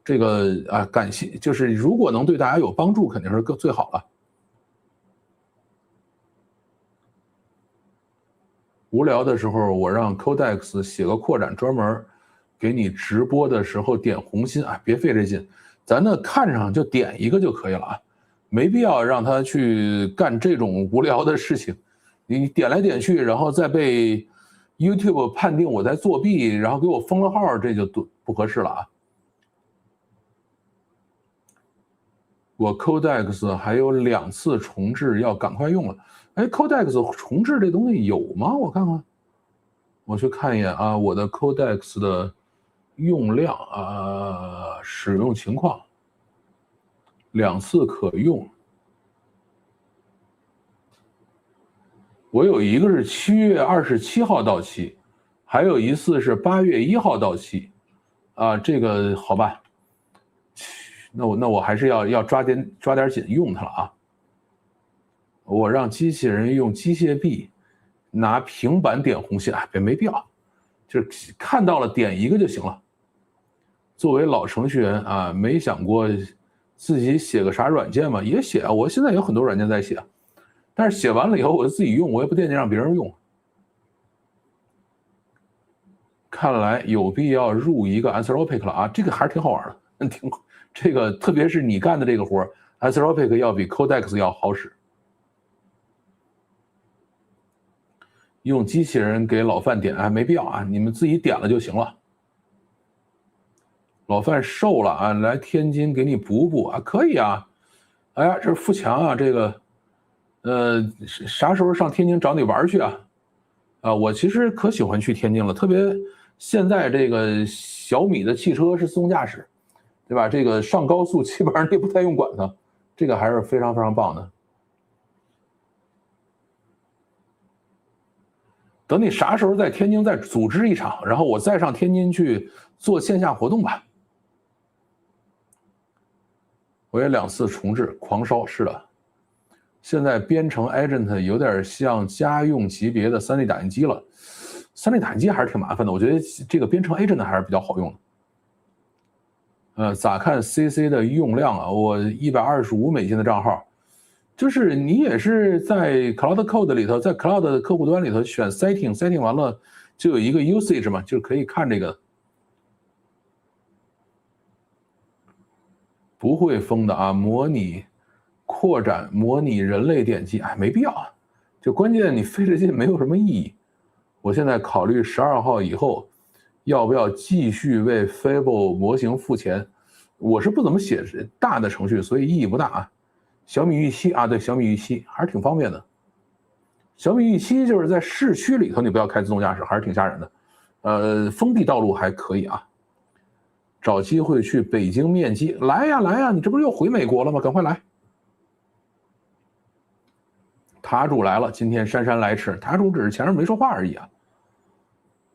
这个啊，感谢，就是如果能对大家有帮助，肯定是最好了。无聊的时候，我让 Codex 写个扩展，专门给你直播的时候点红心啊，别费这劲。咱呢看上就点一个就可以了啊，没必要让他去干这种无聊的事情。你点来点去，然后再被 YouTube 判定我在作弊，然后给我封了号，这就不合适了啊。我 Codex 还有2次重置，要赶快用了。哎 ，Codex 重置这东西有吗？我看看，我去看一眼啊，我的 Codex 的用量啊，使用情况，2次可用。我有一个是7月27号到期，还有一次是8月1号到期，啊，这个好吧，那我还是要抓点紧用它了啊。我让机器人用机械臂拿平板点红线，没必要，就是看到了点一个就行了。作为老程序员啊，没想过自己写个啥软件吗？也写啊，我现在有很多软件在写。但是写完了以后我就自己用，我也不惦记让别人用。看来有必要入一个 Anthropic 了啊，这个还是挺好玩的，这个特别是你干的这个活 ，Anthropic 要比 Codex 要好使。用机器人给老范点，没必要啊，你们自己点了就行了。老范瘦了啊，来天津给你补补啊，可以啊。哎呀，这是富强啊，这个。啥时候上天津找你玩去啊？我其实可喜欢去天津了，特别现在这个小米的汽车是自动驾驶，对吧？这个上高速基本上你也不太用管它，这个还是非常非常棒的。等你啥时候在天津再组织一场，然后我再上天津去做线下活动吧。我也2次重置，狂烧，是的。现在编程 agent 有点像家用级别的3D 打印机了，3D 打印机还是挺麻烦的，我觉得这个编程 agent 还是比较好用的。咋看 CC 的用量啊？我$125的账号，就是你也是在 Claude Code 里头，在 Claude 客户端里头选 setting 完了就有一个 usage 嘛，就可以看这个。不会封的啊，模拟。扩展模拟人类点击，没必要啊，就关键你费这劲没有什么意义。我现在考虑12号以后要不要继续为 Fable 模型付钱。我是不怎么写大的程序，所以意义不大啊。小米预期啊，对，小米预期还是挺方便的。小米预期就是在市区里头你不要开自动驾驶，还是挺吓人的。封闭道路还可以啊。找机会去北京面基，来呀来呀，你这不是又回美国了吗？赶快来。塔主来了，今天姗姗来迟，塔主只是前面没说话而已啊。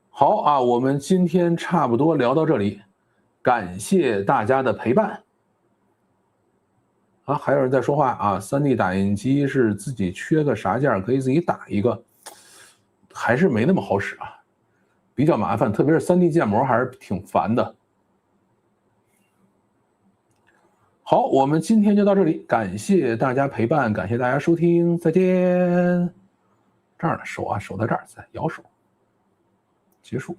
好啊，我们今天差不多聊到这里，感谢大家的陪伴。啊，还有人在说话啊，3D 打印机是自己缺个啥件可以自己打一个，还是没那么好使啊，比较麻烦，特别是3D 建模还是挺烦的。好，我们今天就到这里，感谢大家陪伴，感谢大家收听，再见。这儿呢，手啊，手在这儿，再摇手，结束。